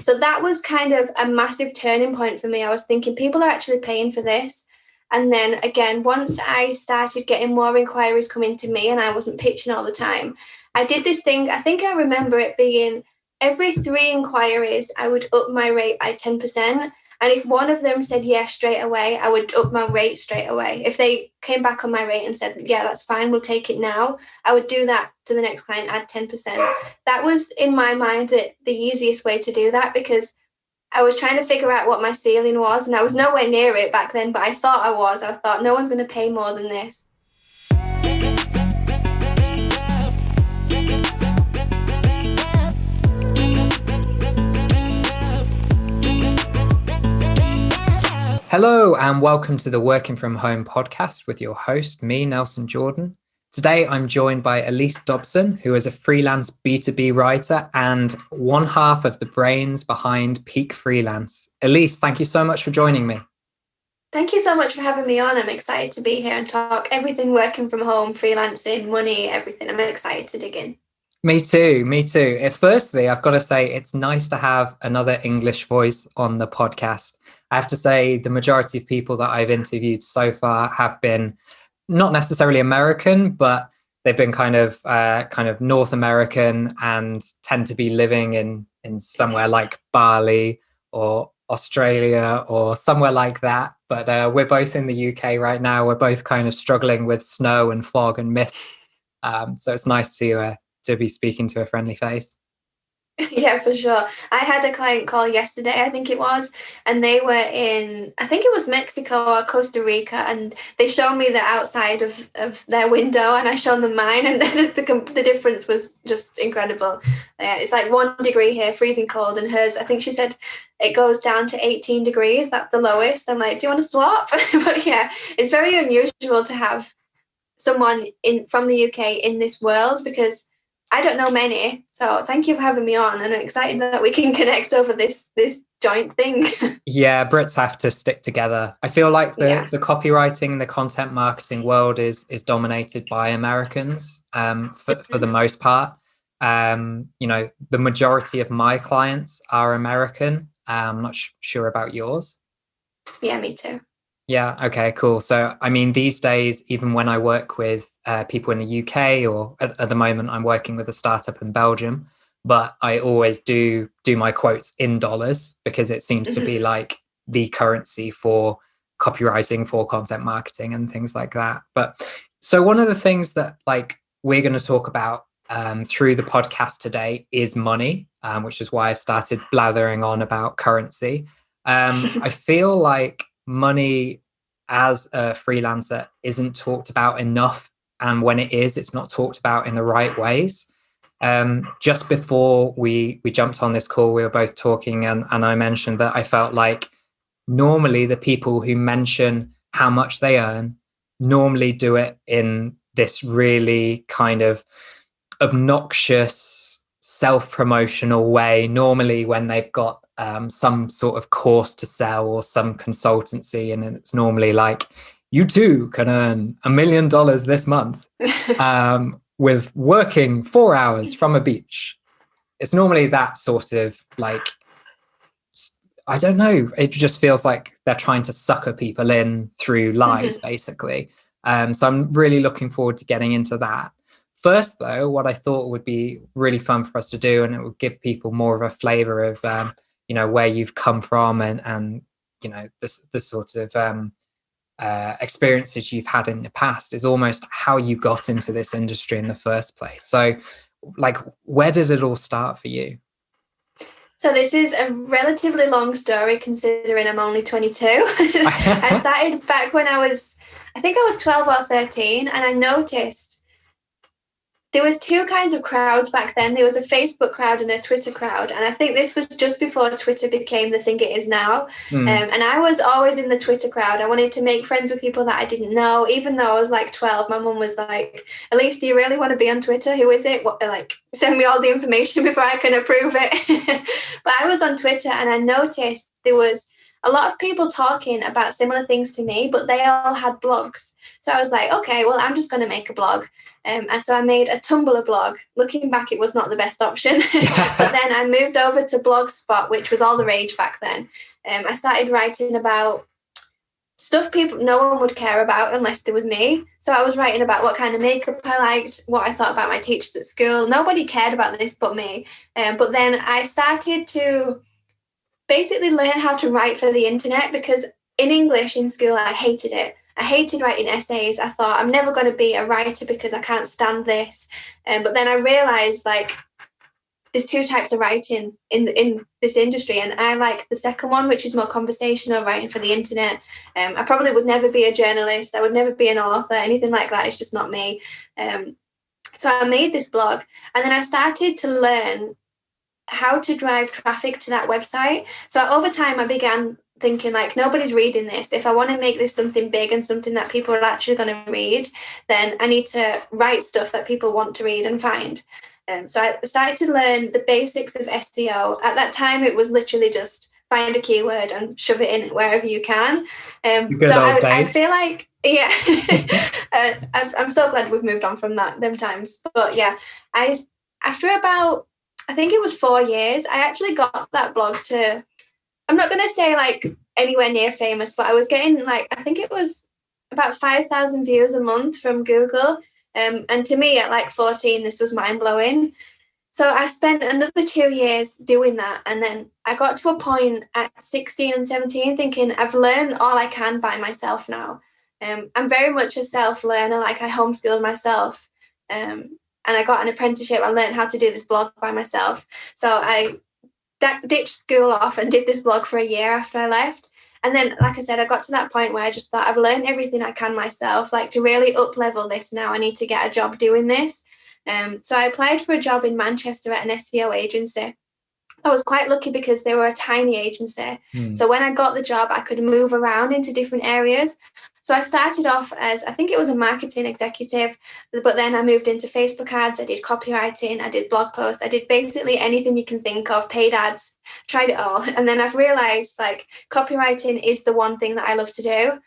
So that was kind of a massive turning point for me. I was thinking people are actually paying for this. And then again, once I started getting more inquiries coming to me and I wasn't pitching all the time, I did this thing. I think I remember it being every 3 inquiries, I would up my rate by 10%. And if one of them said yes straight away, I would up my rate straight away. If they came back on my rate and said, yeah, that's fine, we'll take it now, I would do that to the next client, add 10%. That was, in my mind, the easiest way to do that, because I was trying to figure out what my ceiling was, and I was nowhere near it back then, but I thought I was. I thought no one's going to pay more than this. Hello and welcome to the Working From Home podcast with your host, me, Nelson Jordan. Today, I'm joined by Elise Dopson, who is a freelance B2B writer and one half of the brains behind Peak Freelance. Elise, thank you so much for joining me. Thank you so much for having me on. I'm excited to be here and talk everything working from home, freelancing, money, everything. I'm excited to dig in. Me too. Firstly, I've got to say it's nice to have another English voice on the podcast. I have to say the majority of people that I've interviewed so far have been not necessarily American, but they've been kind of North American and tend to be living in somewhere like Bali or Australia or somewhere like that. But we're both in the UK right now. We're both kind of struggling with snow and fog and mist. So it's nice to be speaking to a friendly face. Yeah, for sure. I had a client call yesterday, I think it was, and they were in, I think it was Mexico or Costa Rica, and they showed me the outside of their window, and I showed them mine, and the difference was just incredible. It's like 1 degree here, freezing cold, and hers, I think she said it goes down to 18 degrees. That's the lowest. I'm like, do you want to swap? But yeah, it's very unusual to have someone from the UK in this world, because I don't know many, so thank you for having me on, and I'm excited that we can connect over this joint thing. Yeah, Brits have to stick together. I feel like the copywriting, the content marketing world is dominated by Americans for the most part. The majority of my clients are American. I'm not sure about yours. Yeah, me too. Yeah. Okay, cool. So, I mean, these days, even when I work with people in the UK, or at the moment, I'm working with a startup in Belgium, but I always do my quotes in dollars because it seems to be like the currency for copywriting, for content marketing and things like that. But so one of the things that we're going to talk about through the podcast today is money, which is why I started blathering on about currency. I feel like money as a freelancer isn't talked about enough, and when it is, it's not talked about in the right ways. Just before we jumped on this call, we were both talking, and I mentioned that I felt like normally the people who mention how much they earn normally do it in this really kind of obnoxious self-promotional way, normally when they've got some sort of course to sell or some consultancy, and it's normally like, you too can earn $1 million this month with working 4 hours from a beach. It's normally that sort of I don't know, it just feels like they're trying to sucker people in through lies, basically. So I'm really looking forward to getting into that. First, though, what I thought would be really fun for us to do, and it would give people more of a flavor of where you've come from and the sort of experiences you've had in the past, is almost how you got into this industry in the first place. So where did it all start for you? So this is a relatively long story considering I'm only 22. I started back when I think I was 12 or 13, and I noticed there was 2 kinds of crowds back then. There was a Facebook crowd and a Twitter crowd. And I think this was just before Twitter became the thing it is now. And I was always in the Twitter crowd. I wanted to make friends with people that I didn't know. Even though I was like 12, my mum was like, Elise, do you really want to be on Twitter? Who is it? Send me all the information before I can approve it. But I was on Twitter, and I noticed there was a lot of people talking about similar things to me, but they all had blogs. So I was like, okay, well, I'm just going to make a blog. And so I made a Tumblr blog. Looking back, it was not the best option. But then I moved over to Blogspot, which was all the rage back then. I started writing about stuff no one would care about unless there was me. So I was writing about what kind of makeup I liked, what I thought about my teachers at school. Nobody cared about this but me. But then I started to basically learn how to write for the internet, because in English in school, I hated it. I hated writing essays. I thought I'm never going to be a writer because I can't stand this. But then I realized, like, there's two types of writing in this industry, and I like the second one, which is more conversational writing for the internet. I probably would never be a journalist. I would never be an author, anything like that. It's just not me. So I made this blog, and then I started to learn how to drive traffic to that website. So over time, I began thinking, like, nobody's reading this. If I want to make this something big and something that people are actually going to read, then I need to write stuff that people want to read and find. So I started to learn the basics of SEO. At that time, it was literally just find a keyword and shove it in wherever you can. I feel like, yeah, I'm so glad we've moved on from them times. But yeah, after about, I think it was 4 years, I actually got that blog to, I'm not going to say like anywhere near famous, but I was getting, like, I think it was about 5,000 views a month from Google. And to me, at like 14, this was mind-blowing. So I spent another 2 years doing that. And then I got to a point at 16 and 17 thinking, I've learned all I can by myself now. I'm very much a self-learner. Like, I homeschooled myself. And I got an apprenticeship. I learned how to do this blog by myself. So I ditched school off and did this blog for a year after I left. And then, like I said, I got to that point where I just thought, I've learned everything I can myself. Like, to really up-level this now, I need to get a job doing this. So I applied for a job in Manchester at an SEO agency. I was quite lucky because they were a tiny agency. So when I got the job, I could move around into different areas. So I started off as, I think it was a marketing executive, but then I moved into Facebook ads. I did copywriting, I did blog posts, I did basically anything you can think of, paid ads, tried it all. And then I've realized, like, copywriting is the one thing that I love to do.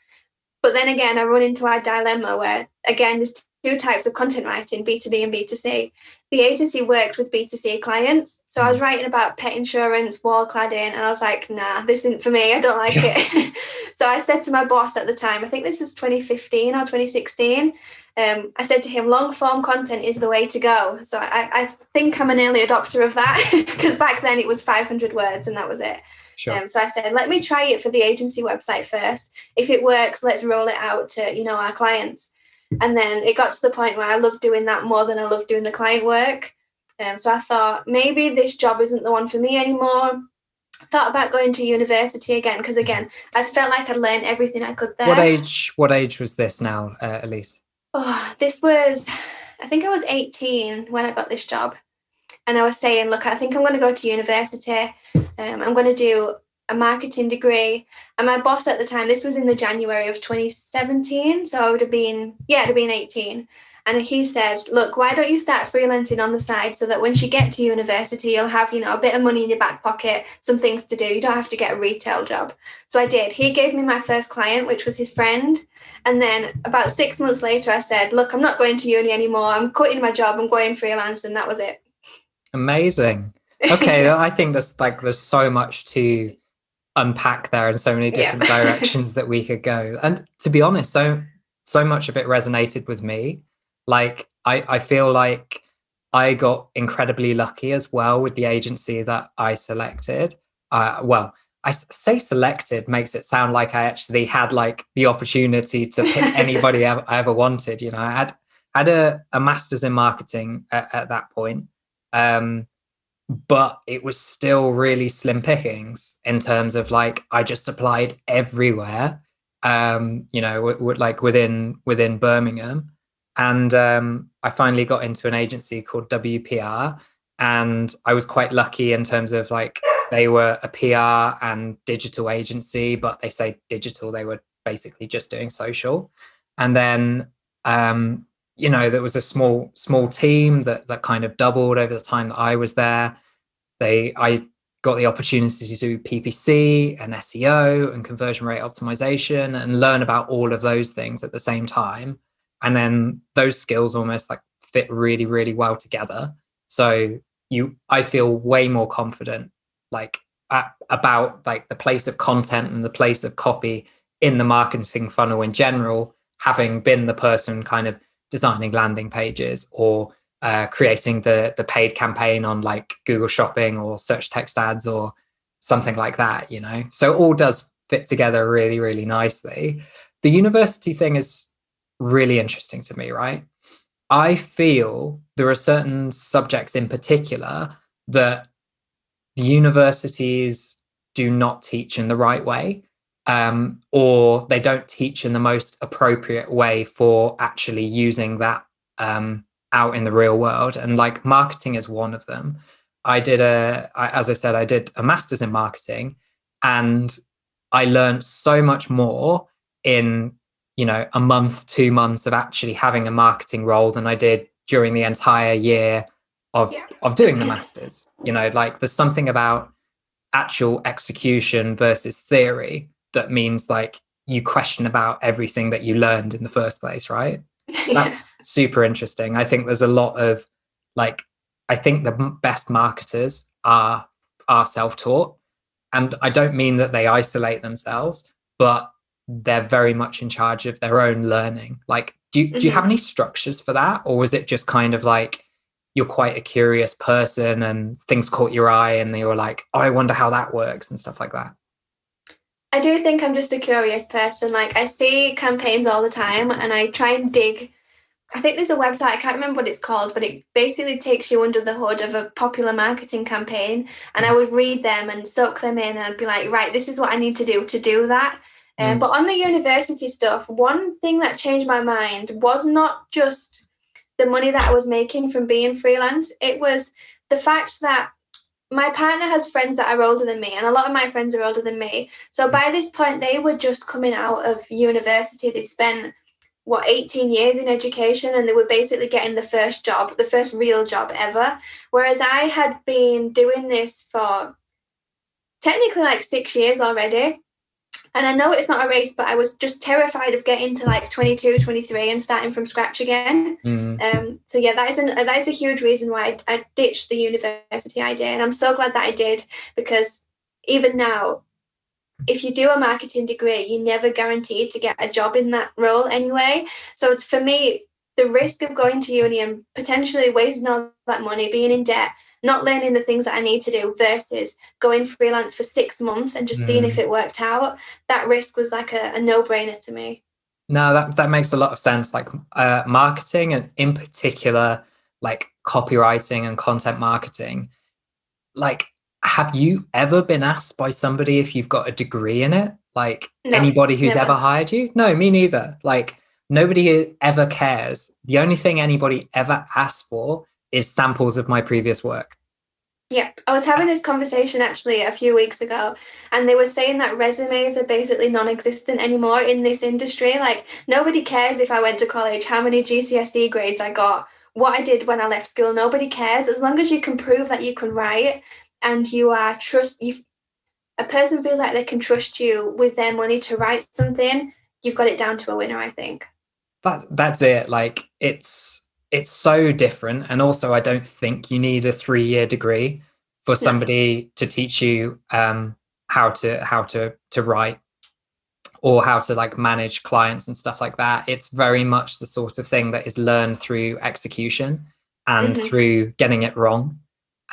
But then again, I run into our dilemma where, again, there's two types of content writing, B2B and B2C. The agency worked with B2C clients. So I was writing about pet insurance, wall cladding, and I was like, nah, this isn't for me. I don't like it. So I said to my boss at the time, I think this was 2015 or 2016, I said to him, long form content is the way to go. So I think I'm an early adopter of that, because back then it was 500 words and that was it. Sure. So I said, let me try it for the agency website first. If it works, let's roll it out to, our clients. And then it got to the point where I loved doing that more than I loved doing the client work. So I thought, maybe this job isn't the one for me anymore. Thought about going to university again, because again, I felt like I'd learned everything I could there. What age was this now, Elise? Oh, this was, I think I was 18 when I got this job. And I was saying, look, I think I'm going to go to university. I'm going to do a marketing degree. And my boss at the time, this was in the January of 2017. So I would have been, it'd have been 18. And he said, look, why don't you start freelancing on the side so that once you get to university, you'll have, a bit of money in your back pocket, some things to do. You don't have to get a retail job. So I did. He gave me my first client, which was his friend. And then about 6 months later, I said, look, I'm not going to uni anymore. I'm quitting my job. I'm going freelance. And that was it. Amazing. Okay. I think there's so much to unpack there and so many different directions that we could go. And to be honest, so much of it resonated with me. Like, I feel like I got incredibly lucky as well with the agency that I selected. I say selected makes it sound like I actually had like the opportunity to pick anybody I ever wanted. I had a master's in marketing at that point. But it was still really slim pickings in terms of, like, I just applied everywhere, like within Birmingham. And I finally got into an agency called WPR, and I was quite lucky in terms of, like, they were a PR and digital agency, but they say digital, they were basically just doing social. And then there was a small team that kind of doubled over the time that I was there. I got the opportunity to do PPC and SEO and conversion rate optimization and learn about all of those things at the same time. And then those skills almost like fit really, really well together. So I feel way more confident like about like the place of content and the place of copy in the marketing funnel in general, having been the person kind of designing landing pages or creating the paid campaign on like Google Shopping or search text ads or something like that, you know? So it all does fit together really, really nicely. The university thing is really interesting to me, right? I feel there are certain subjects in particular that the universities do not teach in the right way, or they don't teach in the most appropriate way for actually using that out in the real world. And like marketing is one of them. As I said, I did a master's in marketing, and I learned so much more in, you know, a month, 2 months of actually having a marketing role than I did during the entire year of doing the masters. You know, like there's something about actual execution versus theory that means like you question about everything that you learned in the first place, right? That's super interesting. I think there's a lot of like, I think the best marketers are self-taught, and I don't mean that they isolate themselves, but they're very much in charge of their own learning. Like, do you have any structures for that, or was it just kind of like you're quite a curious person and things caught your eye and they were like, oh, I wonder how that works and stuff like that? I do think I'm just a curious person. Like I see campaigns all the time and I try and dig. I think there's a website, I can't remember what it's called, but it basically takes you under the hood of a popular marketing campaign. And I would read them and soak them in, and I'd be like, right, this is what I need to do that. But on the university stuff, one thing that changed my mind was not just the money that I was making from being freelance. It was the fact that my partner has friends that are older than me, and a lot of my friends are older than me. So by this point, they were just coming out of university. They'd spent 18 years in education, and they were basically getting the first real job ever. Whereas I had been doing this for technically like 6 years already. And I know it's not a race, but I was just terrified of getting to like 22, 23 and starting from scratch again. So yeah, that is a huge reason why I ditched the university idea. And I'm so glad that I did, because even now, if you do a marketing degree, you're never guaranteed to get a job in that role anyway. So for me, the risk of going to uni and potentially wasting all that money, being in debt, not learning the things that I need to do versus going freelance for 6 months and just seeing if it worked out, that risk was like a no-brainer to me. No, that makes a lot of sense. Like marketing, and in particular, like copywriting and content marketing. Like, have you ever been asked by somebody if you've got a degree in it? Like No, anybody who's never. ever hired you? No, me neither. Like nobody ever cares. The only thing anybody ever asks for is samples of my previous work. Yeah, I was having this conversation actually a few weeks ago, and they were saying that resumes are basically non-existent anymore in this industry. Like nobody cares if I went to college, how many GCSE grades I got, what I did when I left school. Nobody cares as long as you can prove that you can write and a person feels like they can trust you with their money to write something. You've got it down to a winner, I think. That's it. Like it's so different. And also I don't think you need a 3-year degree for somebody to teach you how to write or how to like manage clients and stuff like that. It's very much the sort of thing that is learned through execution and through getting it wrong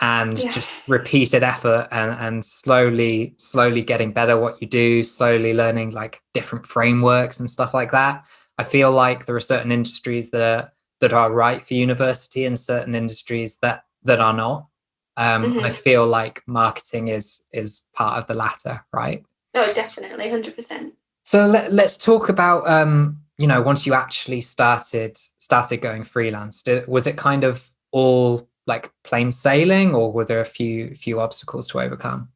and just repeated effort and slowly getting better at what you do, slowly learning like different frameworks and stuff like that. I feel like there are certain industries that are right for university and certain industries that are not. I feel like marketing is part of the latter, right? Oh, definitely, 100%. So let's talk about once you actually started going freelance. Was it kind of all like plain sailing, or were there a few obstacles to overcome?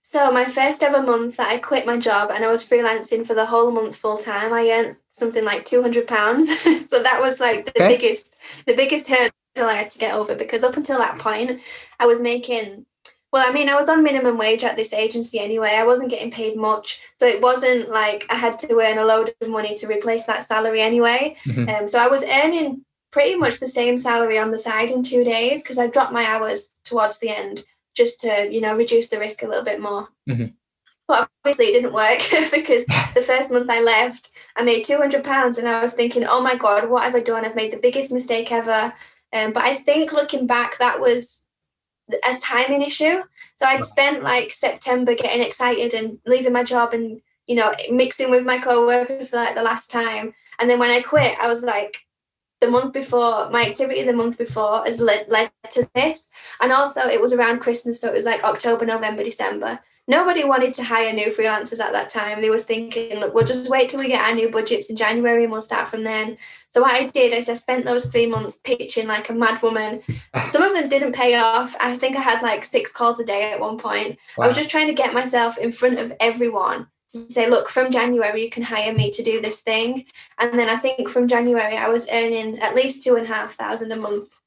So my first ever month that I quit my job and I was freelancing for the whole month full time, I earned something like £200. So that was like the biggest hurdle I had to get over, because up until that point I was making Well, I mean, I was on minimum wage at this agency anyway. I wasn't getting paid much. So it wasn't like I had to earn a load of money to replace that salary anyway. So I was earning pretty much the same salary on the side in 2 days because I dropped my hours towards the end just to, reduce the risk a little bit more. But obviously it didn't work because the first month I left, I made £200 and I was thinking, oh my God, what have I done? I've made the biggest mistake ever. But I think looking back, that was a timing issue. So I'd spent like September getting excited and leaving my job and, mixing with my co-workers for like the last time. And then when I quit, I was like, my activity the month before has led to this. And also it was around Christmas. So it was like October, November, December. Nobody wanted to hire new freelancers at that time. They was thinking, look, we'll just wait till we get our new budgets in January and we'll start from then. So what I did is I spent those 3 months pitching like a mad woman. Some of them didn't pay off. I think I had like 6 calls a day at one point. Wow. I was just trying to get myself in front of everyone to say, look, from January, you can hire me to do this thing. And then I think from January, I was earning at least £2,500 a month.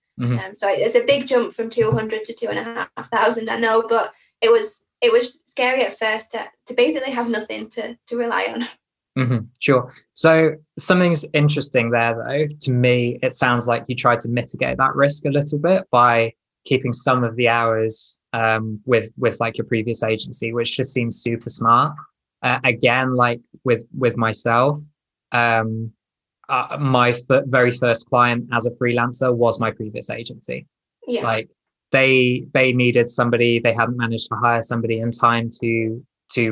So it's a big jump from 200 to 2,500, I know, but it was scary at first to basically have nothing to rely on. Sure. So something's interesting there, though. To me, it sounds like you tried to mitigate that risk a little bit by keeping some of the hours with like your previous agency, which just seems super smart. Again, like with myself, my very first client as a freelancer was my previous agency. Yeah. Like they needed somebody, they hadn't managed to hire somebody in time to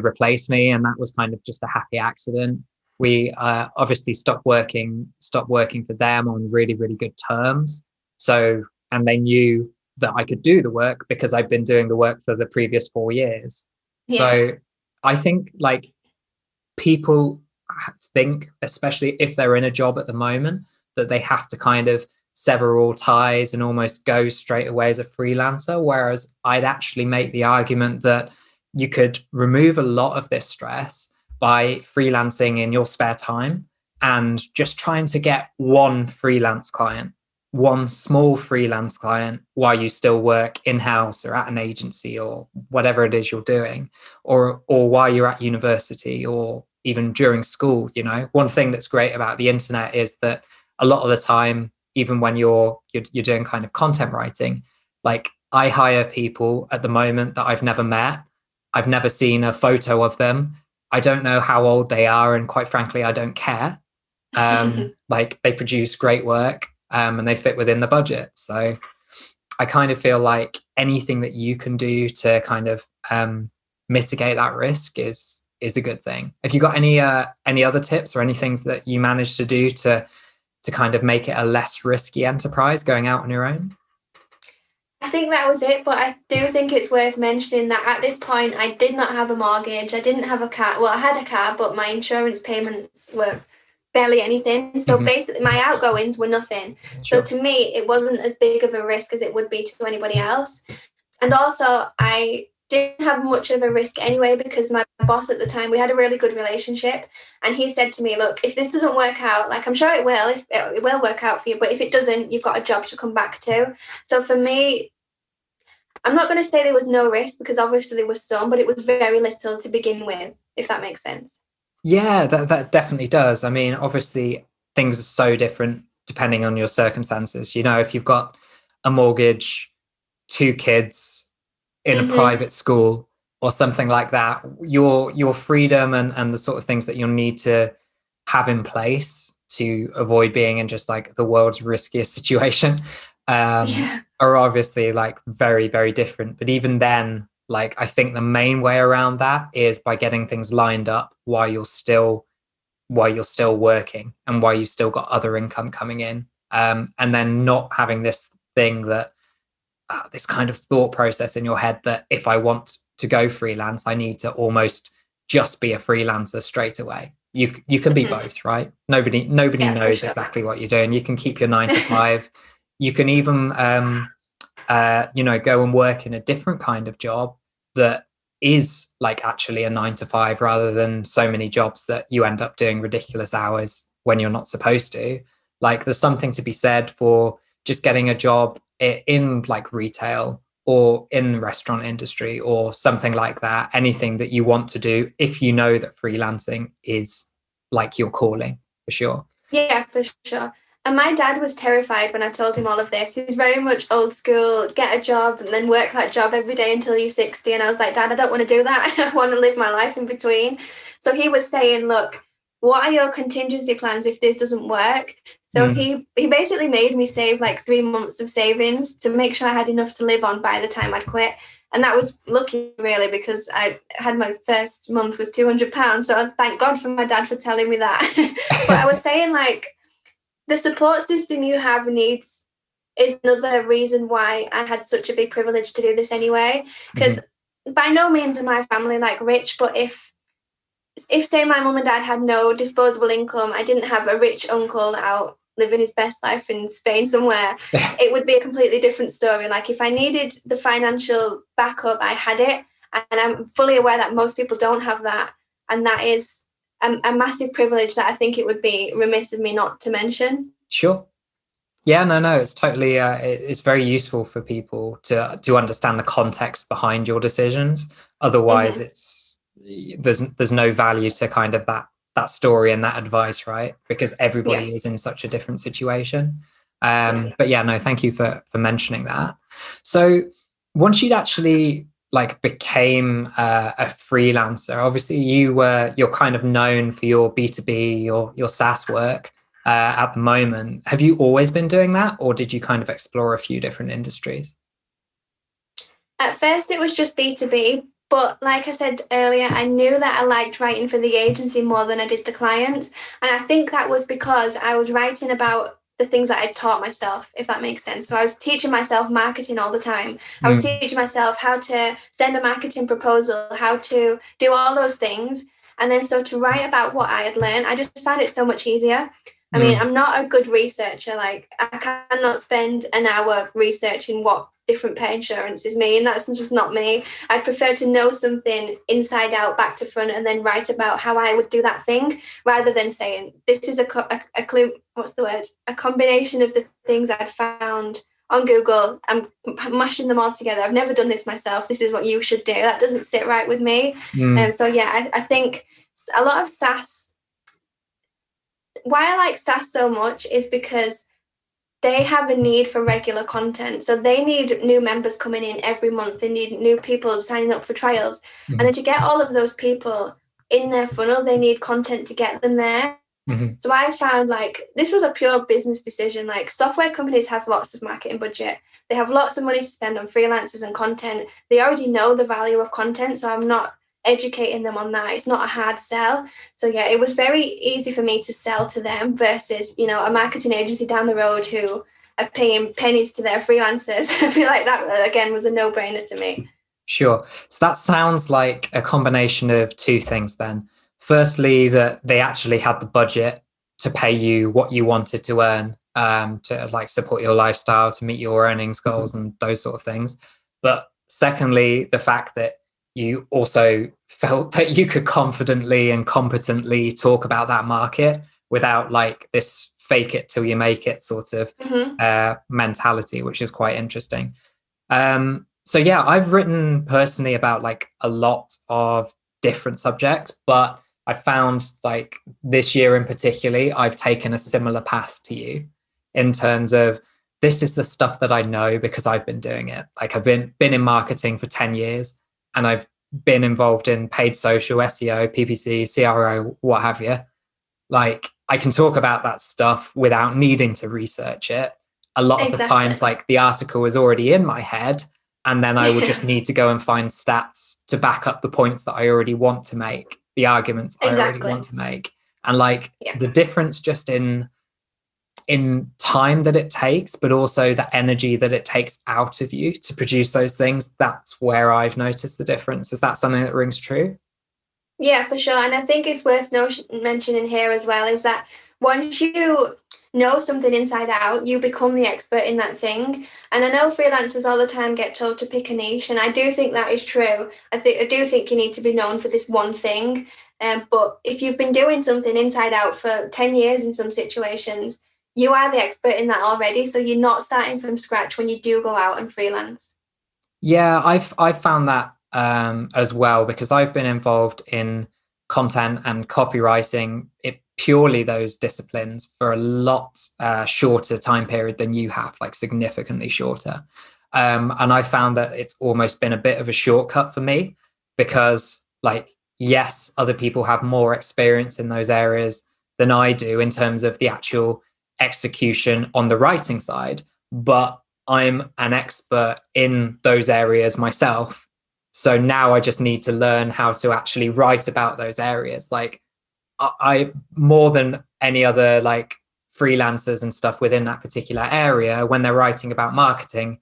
replace me, and that was kind of just a happy accident. We obviously stopped working for them on really, really good terms. So, and they knew that I could do the work because I've been doing the work for the previous 4 years. Yeah. So I think like people think, especially if they're in a job at the moment, that they have to kind of sever all ties and almost go straight away as a freelancer. Whereas I'd actually make the argument that you could remove a lot of this stress by freelancing in your spare time and just trying to get one freelance client, one small freelance client while you still work in-house or at an agency or whatever it is you're doing, or while you're at university or even during school. One thing that's great about the internet is that a lot of the time, even when you're doing kind of content writing, like I hire people at the moment that I've never met. I've never seen a photo of them. I don't know how old they are. And quite frankly, I don't care. Like they produce great work and they fit within the budget. So I kind of feel like anything that you can do to kind of mitigate that risk is a good thing. Have you got any other tips or any things that you managed to do to kind of make it a less risky enterprise going out on your own? I think that was it, but I do think it's worth mentioning that at this point I did not have a mortgage. I didn't have a car. Well, I had a car, but my insurance payments were barely anything. So basically my outgoings were nothing. Sure. So to me, it wasn't as big of a risk as it would be to anybody else. And also I didn't have much of a risk anyway, because my boss at the time, we had a really good relationship, and he said to me, look, if this doesn't work out, like I'm sure it will, it will work out for you, but if it doesn't, you've got a job to come back to. So for me, I'm not going to say there was no risk, because obviously there was some, but it was very little to begin with, if that makes sense. Yeah, that definitely does. I mean, obviously things are so different depending on your circumstances. If you've got a mortgage, 2 kids in a private school or something like that, your freedom and the sort of things that you'll need to have in place to avoid being in just like the world's riskiest situation are obviously like very, very different. But even then, like I think the main way around that is by getting things lined up while you're still working and while you've still got other income coming in, and then not having this thing that this kind of thought process in your head that if I want to go freelance, I need to almost just be a freelancer straight away. You can be both, right? Nobody knows exactly what you're doing. You can keep your 9 to 5. You can even go and work in a different kind of job that is like actually a 9 to 5, rather than so many jobs that you end up doing ridiculous hours when you're not supposed to. Like there's something to be said for just getting a job in like retail or in the restaurant industry or something like that, anything that you want to do if you know that freelancing is like your calling, for sure. Yeah, for sure. And my dad was terrified when I told him all of this. He's very much old school, get a job and then work that job every day until you're 60. And I was like, Dad, I don't want to do that. I want to live my life in between. So he was saying, look, what are your contingency plans if this doesn't work? So he basically made me save like 3 months of savings to make sure I had enough to live on by the time I'd quit. And that was lucky, really, because I had my first month was £200. So I thank God for my dad for telling me that. But I was saying, like, the support system you have is another reason why I had such a big privilege to do this anyway. Because by no means am my family like rich, but if say my mum and dad had no disposable income, I didn't have a rich uncle out living his best life in Spain somewhere, it would be a completely different story. Like, if I needed the financial backup, I had it. And I'm fully aware that most people don't have that. And that is a massive privilege that I think it would be remiss of me not to mention. Sure. Yeah, no, it's totally, it's very useful for people to understand the context behind your decisions. Otherwise, there's no value to kind of that story and that advice, right? Because everybody is in such a different situation. But yeah, no, thank you for mentioning that. So once you'd actually like became a freelancer, obviously you're kind of known for your B2B, your SaaS work at the moment. Have you always been doing that, or did you kind of explore a few different industries? At first it was just B2B, but like I said earlier, I knew that I liked writing for the agency more than I did the clients. And I think that was because I was writing about the things that I taught myself, if that makes sense. So I was teaching myself marketing all the time. I was teaching myself how to send a marketing proposal, how to do all those things. And then so to write about what I had learned, I just found it so much easier. I mean, I'm not a good researcher. Like, I cannot spend an hour researching what different pet insurances mean. That's just not me. I'd prefer to know something inside out, back to front, and then write about how I would do that thing, rather than saying this is a combination of the things I'd found on Google. I'm mashing them all together. I've never done this myself. This is what you should do. That doesn't sit right with me. So yeah, I think a lot of SaaS. Why I like SaaS so much is because they have a need for regular content. So they need new members coming in every month. They need new people signing up for trials. And then to get all of those people in their funnel, they need content to get them there. So I found, like, this was a pure business decision. Like, software companies have lots of marketing budget. They have lots of money to spend on freelancers and content. They already know the value of content. So I'm not educating them on that. It's not a hard sell. So yeah, it was very easy for me to sell to them versus, a marketing agency down the road who are paying pennies to their freelancers. I feel like that, again, was a no-brainer to me. Sure. So that sounds like a combination of two things then. Firstly, that they actually had the budget to pay you what you wanted to earn, to like support your lifestyle, to meet your earnings goals and those sort of things. But secondly, the fact that you also felt that you could confidently and competently talk about that market without like this fake it till you make it sort of mentality, which is quite interesting. So yeah, I've written personally about like a lot of different subjects, but I found like this year in particularly, I've taken a similar path to you in terms of this is the stuff that I know because I've been doing it. Like, I've been in marketing for 10 years. And I've been involved in paid social, SEO, PPC, CRO, what have you. Like, I can talk about that stuff without needing to research it. A lot of the times, like, the article is already in my head, and then I will just need to go and find stats to back up the points that I already want to make, the arguments I already want to make. And like the difference just in time that it takes, but also the energy that it takes out of you to produce those things, that's where I've noticed the difference. Is that something that rings true? Yeah, for sure. And I think it's worth mentioning here as well is that once you know something inside out, you become the expert in that thing. And I know freelancers all the time get told to pick a niche, and I do think that is true. I do think you need to be known for this one thing. But if you've been doing something inside out for 10 years in some situations, you are the expert in that already. So you're not starting from scratch when you do go out and freelance. Yeah, I've found that as well, because I've been involved in content and copywriting, it purely those disciplines, for a lot shorter time period than you have, like significantly shorter. And I found that it's almost been a bit of a shortcut for me, because like, yes, other people have more experience in those areas than I do in terms of the actual execution on the writing side, but I'm an expert in those areas myself. So now I just need to learn how to actually write about those areas. Like I more than any other like freelancers and stuff within that particular area, when they're writing about marketing,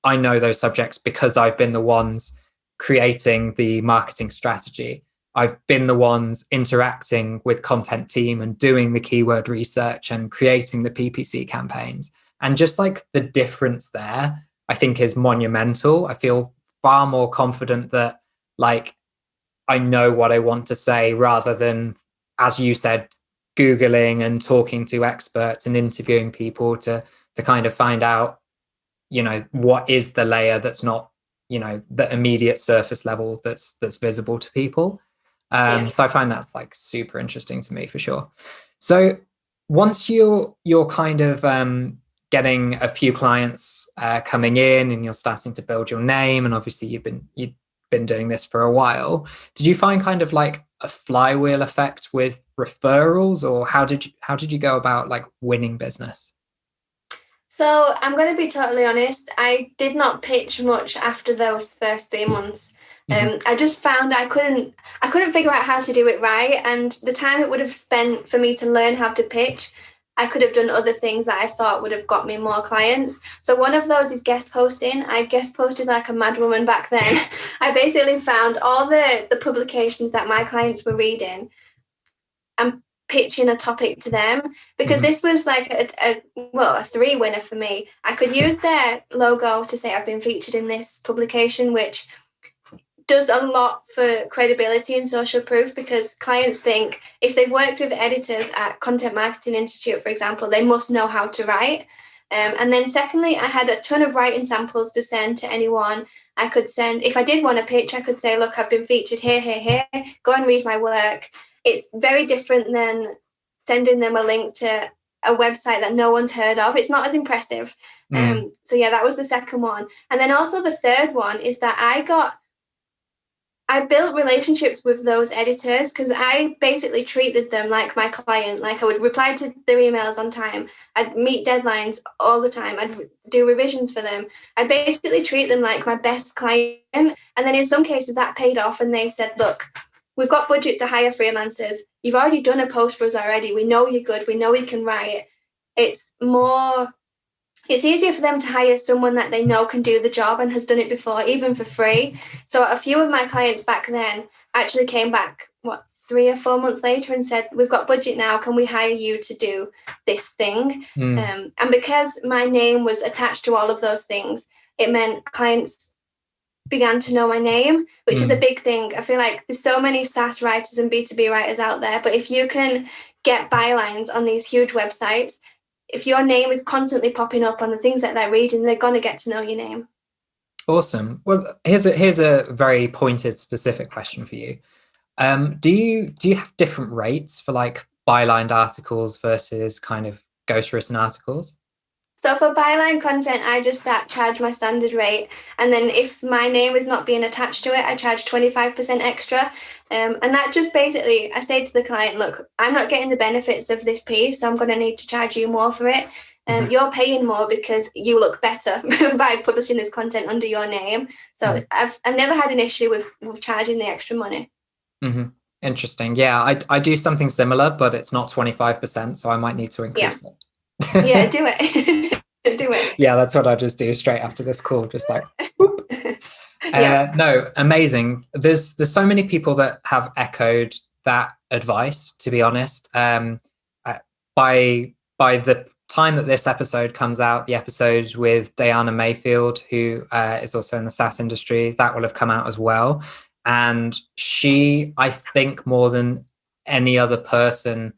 I know those subjects because I've been the ones creating the marketing strategy. I've been the ones interacting with content team and doing the keyword research and creating the PPC campaigns. And just like the difference there, I think is monumental. I feel far more confident that like I know what I want to say, rather than, as you said, Googling and talking to experts and interviewing people to kind of find out, you know, what is the layer that's not, you know, the immediate surface level that's visible to people. So I find that's like super interesting to me for sure. So once you're kind of getting a few clients coming in and you're starting to build your name, and obviously you've been doing this for a while, did you find kind of like a flywheel effect with referrals, or how did you go about like winning business? So I'm going to be totally honest. I did not pitch much after those first 3 months. I just found I couldn't figure out how to do it right, and the time it would have spent for me to learn how to pitch, I could have done other things that I thought would have got me more clients. So one of those is guest posting. I guest posted like a madwoman back then. I basically found all the publications that my clients were reading and pitching a topic to them, because this was like a 3 winner for me. I could use their logo to say I've been featured in this publication, which does a lot for credibility and social proof, because clients think if they've worked with editors at Content Marketing Institute, for example, they must know how to write. And then secondly, I had a ton of writing samples to send to anyone. I could send, if I did want to pitch, I could say, look, I've been featured here, go and read my work. It's very different than sending them a link to a website that no one's heard of. It's not as impressive. So yeah, that was the second one. And then also the third one is that I built relationships with those editors, because I basically treated them like my client. Like I would reply to their emails on time. I'd meet deadlines all the time. I'd do revisions for them. I'd basically treat them like my best client. And then in some cases that paid off, and they said, look, we've got budget to hire freelancers. You've already done a post for us already. We know you're good. We know you can write. It's easier for them to hire someone that they know can do the job and has done it before, even for free. So a few of my clients back then actually came back, 3 or 4 months later, and said, we've got budget now, can we hire you to do this thing? And because my name was attached to all of those things, it meant clients began to know my name, which is a big thing. I feel like there's so many SaaS writers and B2B writers out there, but if you can get bylines on these huge websites, if your name is constantly popping up on the things that they're reading, they're going to get to know your name. Awesome. Well, here's a very pointed, specific question for you. Do you have different rates for like bylined articles versus kind of ghost written articles? So for byline content, I just charge my standard rate. And then if my name is not being attached to it, I charge 25% extra. And that just basically, I say to the client, look, I'm not getting the benefits of this piece, so I'm going to need to charge you more for it. You're paying more because you look better by publishing this content under your name. So I've never had an issue with charging the extra money. Interesting. Yeah, I do something similar, but it's not 25%, so I might need to increase it. Yeah, do it. Do it. Yeah, that's what I'll just do straight after this call, just like no, amazing. There's so many people that have echoed that advice, to be honest. By the time that this episode comes out, the episode with Diana Mayfield, who is also in the SaaS industry, that will have come out as well. And she, I think, more than any other person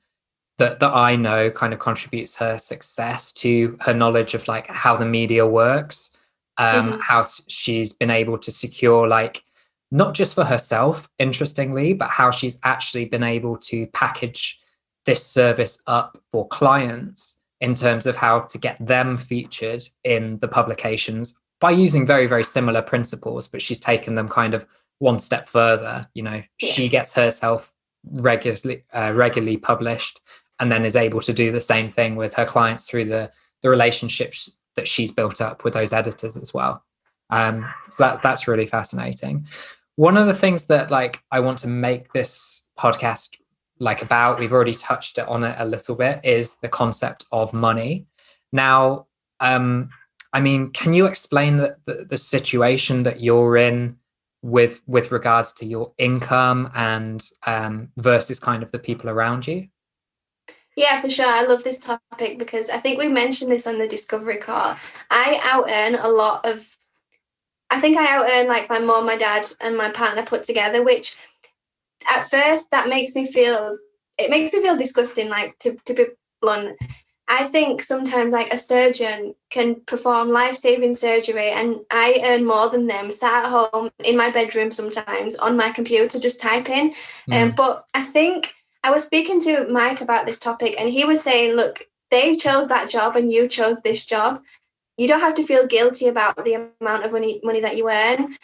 that I know, kind of contributes her success to her knowledge of like how the media works. how she's been able to secure, like, not just for herself, interestingly, but how she's actually been able to package this service up for clients in terms of how to get them featured in the publications by using very, very similar principles, but she's taken them kind of one step further. You know, she gets herself regularly published, and then is able to do the same thing with her clients through the relationships that she's built up with those editors as well. So that's really fascinating. One of the things that, like, I want to make this podcast like about, we've already touched on it a little bit, is the concept of money. Now, I mean, can you explain the situation that you're in with regards to your income and versus kind of the people around you? Yeah, for sure. I love this topic because I think we mentioned this on the discovery call. I think I out earn like my mom, my dad, and my partner put together, which at first that makes me feel disgusting, like, to be blunt. I think sometimes, like, a surgeon can perform life-saving surgery and I earn more than them, sat at home in my bedroom sometimes on my computer just typing. But I think I was speaking to Mike about this topic and he was saying, look, they chose that job and you chose this job. You don't have to feel guilty about the amount of money that you earn.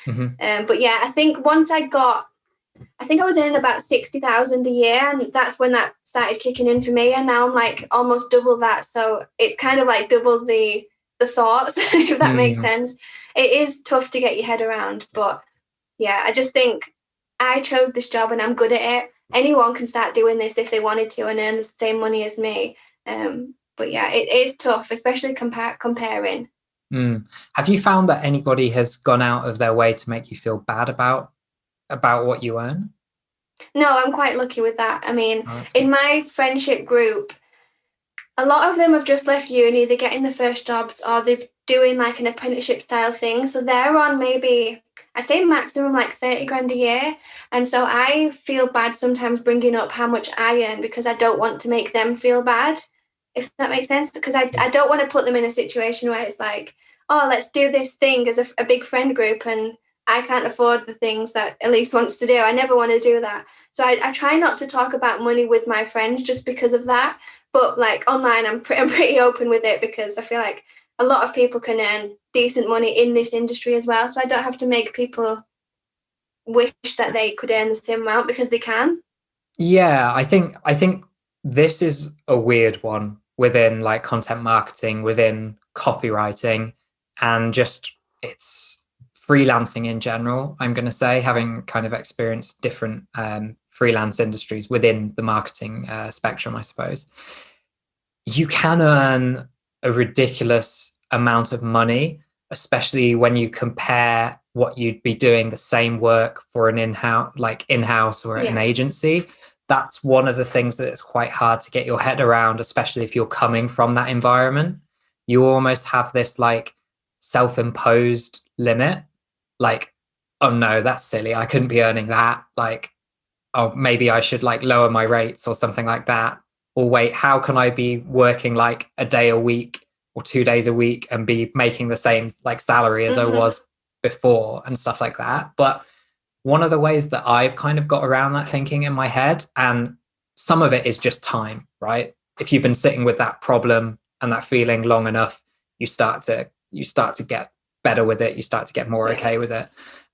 But yeah, I think once I was earning about 60,000 a year, and that's when that started kicking in for me. And now I'm like almost double that. So it's kind of like double the thoughts, if that makes sense. It is tough to get your head around. But yeah, I just think I chose this job and I'm good at it. Anyone can start doing this if they wanted to and earn the same money as me. But yeah, it is tough, especially comparing. Have you found that anybody has gone out of their way to make you feel bad about what you earn? No, I'm quite lucky with that. I mean, in my friendship group, a lot of them have just left uni, they're getting the first jobs, or they're doing like an apprenticeship style thing. So they're on maybe, I'd say maximum like 30 grand a year. And so I feel bad sometimes bringing up how much I earn because I don't want to make them feel bad, if that makes sense. Because I don't want to put them in a situation where it's like, oh, let's do this thing as a big friend group and I can't afford the things that Elise wants to do. I never want to do that. So I try not to talk about money with my friends just because of that. But like online, I'm pretty open with it because I feel like a lot of people can earn decent money in this industry as well. So I don't have to make people wish that they could earn the same amount because they can. Yeah, I think this is a weird one within like content marketing, within copywriting, and just it's freelancing in general. I'm going to say, having kind of experienced different freelance industries within the marketing spectrum, I suppose, you can earn a ridiculous amount of money, especially when you compare what you'd be doing the same work for an in-house or an agency. That's one of the things that it's quite hard to get your head around, especially if you're coming from that environment. You almost have this like self-imposed limit, like, oh no, that's silly, I couldn't be earning that, like, oh, maybe I should like lower my rates or something like that. Or wait, how can I be working like a day a week or 2 days a week and be making the same like salary as I was before and stuff like that. But one of the ways that I've kind of got around that thinking in my head, and some of it is just time, right? If you've been sitting with that problem and that feeling long enough, you start to get better with it, you start to get more okay with it.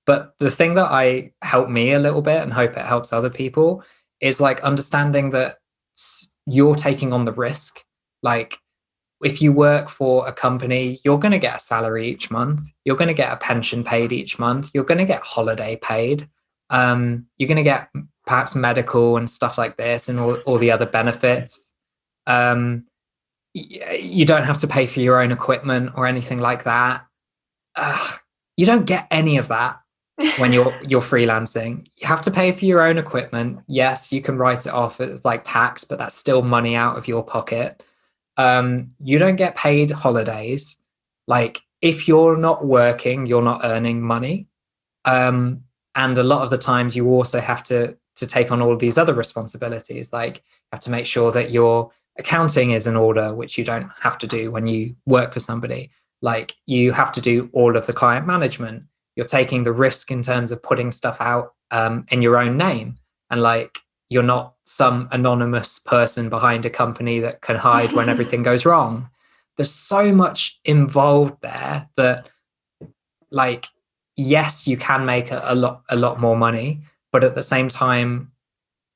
But the thing that helped me a little bit and hope it helps other people is like understanding that you're taking on the risk. Like, if you work for a company, you're going to get a salary each month, you're going to get a pension paid each month, you're going to get holiday paid, you're going to get perhaps medical and stuff like this and all the other benefits. You don't have to pay for your own equipment or anything like that. You don't get any of that when you're freelancing. You have to pay for your own equipment. Yes, you can write it off as like tax, but that's still money out of your pocket. You don't get paid holidays. Like, if you're not working, you're not earning money. And a lot of the times you also have to take on all of these other responsibilities. Like, you have to make sure that your accounting is in order, which you don't have to do when you work for somebody. Like you have to do all of the client management. You're taking the risk in terms of putting stuff out in your own name. And like, you're not some anonymous person behind a company that can hide when everything goes wrong. There's so much involved there that, like, yes, you can make a lot more money, but at the same time,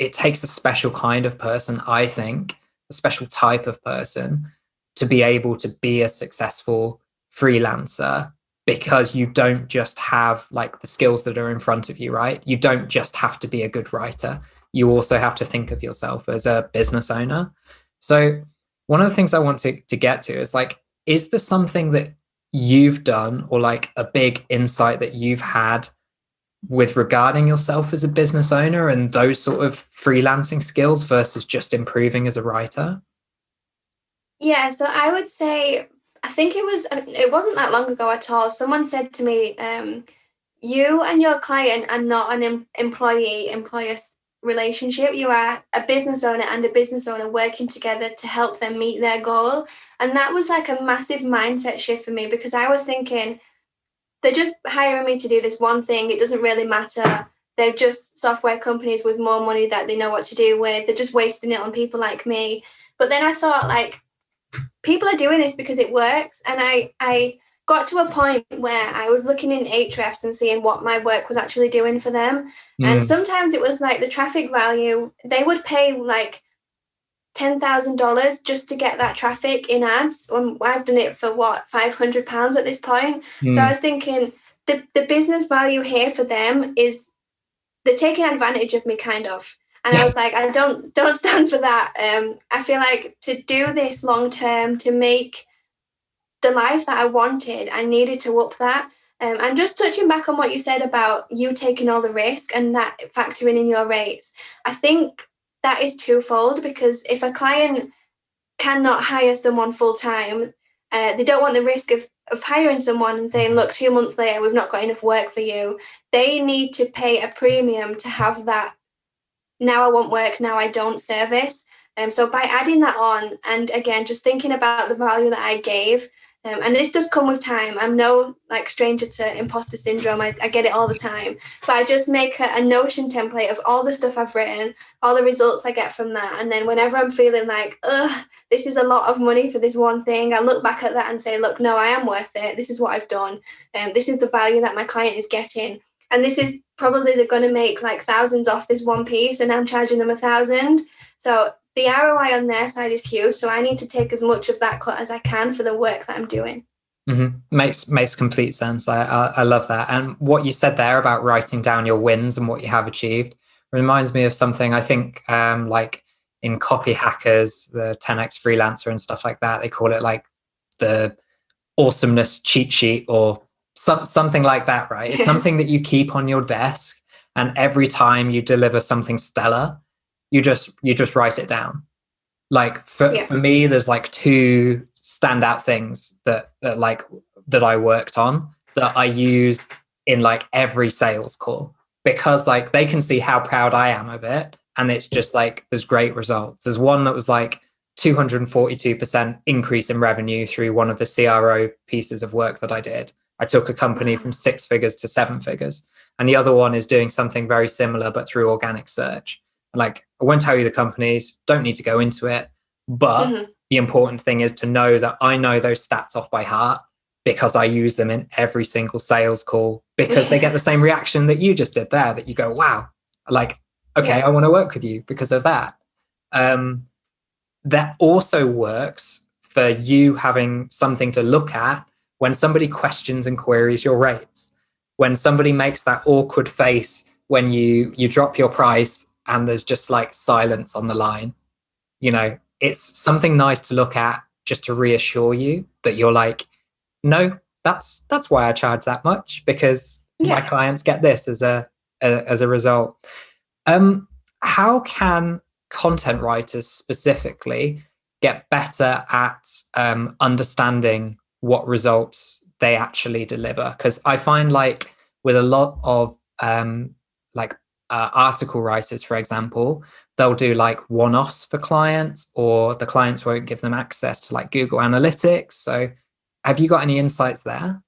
it takes a special kind of person, I think, a special type of person to be able to be a successful freelancer, because you don't just have like the skills that are in front of you, right? You don't just have to be a good writer. You also have to think of yourself as a business owner. So one of the things I want to get to is like, is there something that you've done, or like a big insight that you've had with regarding yourself as a business owner and those sort of freelancing skills versus just improving as a writer? Yeah, so I would say, I think it wasn't that long ago at all. Someone said to me, you and your client are not an employee-employer relationship. You are a business owner and a business owner working together to help them meet their goal. And that was like a massive mindset shift for me, because I was thinking, they're just hiring me to do this one thing. It doesn't really matter. They're just software companies with more money that they know what to do with. They're just wasting it on people like me. But then I thought, like, people are doing this because it works. And I got to a point where I was looking in Ahrefs and seeing what my work was actually doing for them. And sometimes it was like the traffic value, they would pay like $10,000 just to get that traffic in ads. I've done it for what, £500 at this point. So I was thinking the business value here for them is they're taking advantage of me, kind of. And I was like, I don't stand for that. I feel like to do this long term, to make the life that I wanted, I needed to up that. And just touching back on what you said about you taking all the risk and that factoring in your rates, I think that is twofold, because if a client cannot hire someone full time, they don't want the risk of hiring someone and saying, look, 2 months later, we've not got enough work for you. They need to pay a premium to have that now I want work, now I don't service. So by adding that on, and again, just thinking about the value that I gave, and this does come with time. I'm no like stranger to imposter syndrome. I get it all the time. But I just make a Notion template of all the stuff I've written, all the results I get from that. And then whenever I'm feeling like, this is a lot of money for this one thing, I look back at that and say, look, no, I am worth it. This is what I've done. This is the value that my client is getting. And this is probably they're going to make like thousands off this one piece, and I'm charging them 1,000. So the ROI on their side is huge. So I need to take as much of that cut as I can for the work that I'm doing. Makes complete sense. I love that. And what you said there about writing down your wins and what you have achieved reminds me of something I think like in Copy Hackers, the 10x freelancer and stuff like that. They call it like the awesomeness cheat sheet or something like that, right? It's something that you keep on your desk, and every time you deliver something stellar, you just write it down. Like for me, there's like two standout things that I worked on that I use in like every sales call, because like they can see how proud I am of it, and it's just like there's great results. There's one that was like 242% increase in revenue through one of the CRO pieces of work that I did. I took a company from 6 figures to 7 figures. And the other one is doing something very similar, but through organic search. Like, I won't tell you the companies, don't need to go into it. But the important thing is to know that I know those stats off by heart, because I use them in every single sales call, because they get the same reaction that you just did there, that you go, wow, like, okay, I want to work with you because of that. That also works for you having something to look at when somebody questions and queries your rates, when somebody makes that awkward face when you drop your price and there's just like silence on the line. You know, it's something nice to look at, just to reassure you that you're like, no, that's why I charge that much, because my clients get this as a result. How can content writers specifically get better at understanding what results they actually deliver? Because I find like with a lot of article writers, for example, they'll do like one-offs for clients, or the clients won't give them access to like Google Analytics. So Have you got any insights there?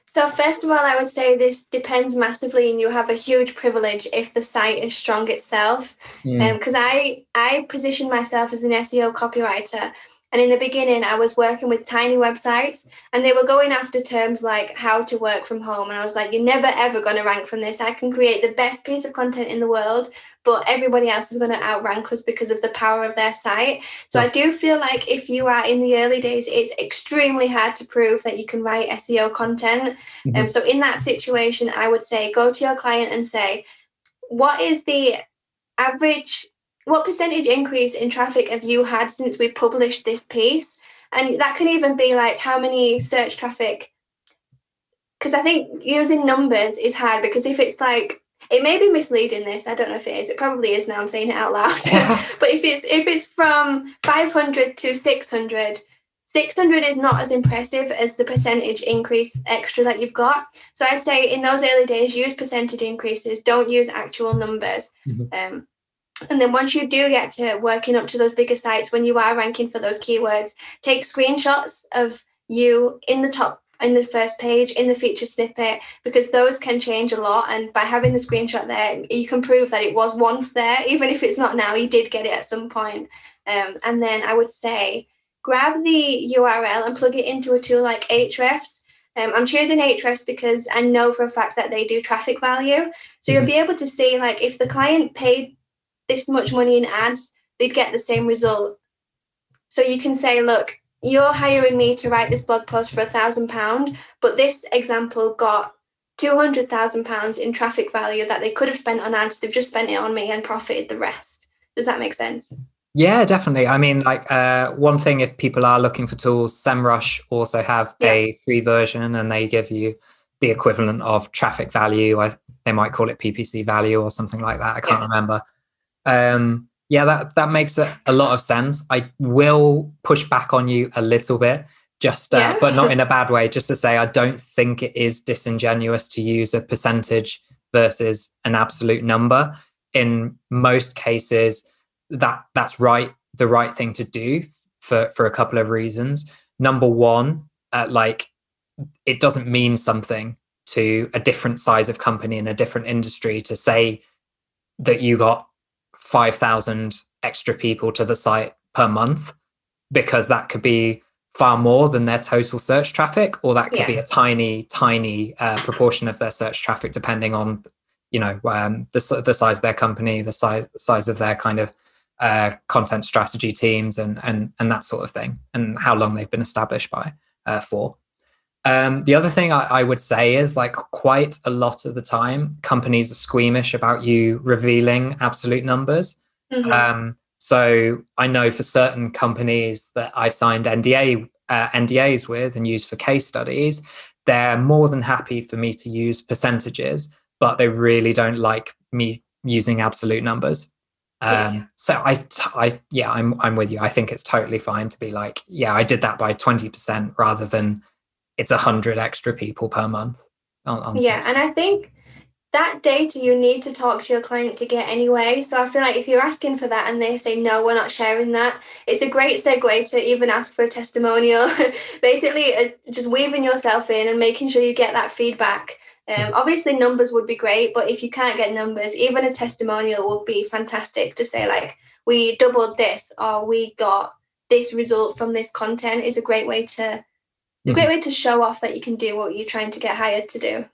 So first of all, I would say this depends massively, and you have a huge privilege if the site is strong itself. Because I position myself as an SEO copywriter, and in the beginning, I was working with tiny websites, and they were going after terms like how to work from home, and I was like, you're never ever going to rank from this. I can create the best piece of content in the world, but everybody else is going to outrank us because of the power of their site. So I do feel like if you are in the early days, it's extremely hard to prove that you can write SEO content. So in that situation, I would say go to your client and say, what is the average, what percentage increase in traffic have you had since we published this piece? And that can even be like how many search traffic, because I think using numbers is hard, because if it's like, it may be misleading this, I don't know if it is, it probably is now, I'm saying it out loud. But if it's from 500 to 600 is not as impressive as the percentage increase extra that you've got. So I'd say in those early days, use percentage increases, don't use actual numbers. And then once you do get to working up to those bigger sites, when you are ranking for those keywords, take screenshots of you in the first page, in the feature snippet, because those can change a lot. And by having the screenshot there, you can prove that it was once there, even if it's not now, you did get it at some point. And then I would say, grab the URL and plug it into a tool like Ahrefs. I'm choosing Ahrefs because I know for a fact that they do traffic value. So you'll be able to see, like, if the client paid this much money in ads, they'd get the same result. So you can say, look, you're hiring me to write this blog post for £1,000, but this example got £200,000 in traffic value that they could have spent on ads. They've just spent it on me and profited the rest. Does that make sense? Yeah, definitely. I mean, like one thing, if people are looking for tools, SEMrush also have a free version, and they give you the equivalent of traffic value. They might call it PPC value or something like that. I can't remember. That makes a lot of sense. I will push back on you a little bit, but not in a bad way, just to say I don't think it is disingenuous to use a percentage versus an absolute number. In most cases, that's the right thing to do for a couple of reasons. Number one, it doesn't mean something to a different size of company in a different industry to say that you got 5,000 extra people to the site per month, because that could be far more than their total search traffic, or that could be a tiny proportion of their search traffic, depending on the size of their company, the size of their kind of content strategy teams, and that sort of thing, and how long they've been established for. The other thing I would say is, like, quite a lot of the time, companies are squeamish about you revealing absolute numbers. So I know for certain companies that I've signed NDAs with and used for case studies, they're more than happy for me to use percentages, but they really don't like me using absolute numbers. So I'm with you. I think it's totally fine to be like, I did that by 20% rather than it's 100 extra people per month. And I think that data you need to talk to your client to get anyway. So I feel like if you're asking for that and they say, no, we're not sharing that, it's a great segue to even ask for a testimonial. Basically, just weaving yourself in and making sure you get that feedback. Obviously, numbers would be great, but if you can't get numbers, even a testimonial would be fantastic to say, like, we doubled this, or we got this result from this content. Is a great way to show off that you can do what you're trying to get hired to do.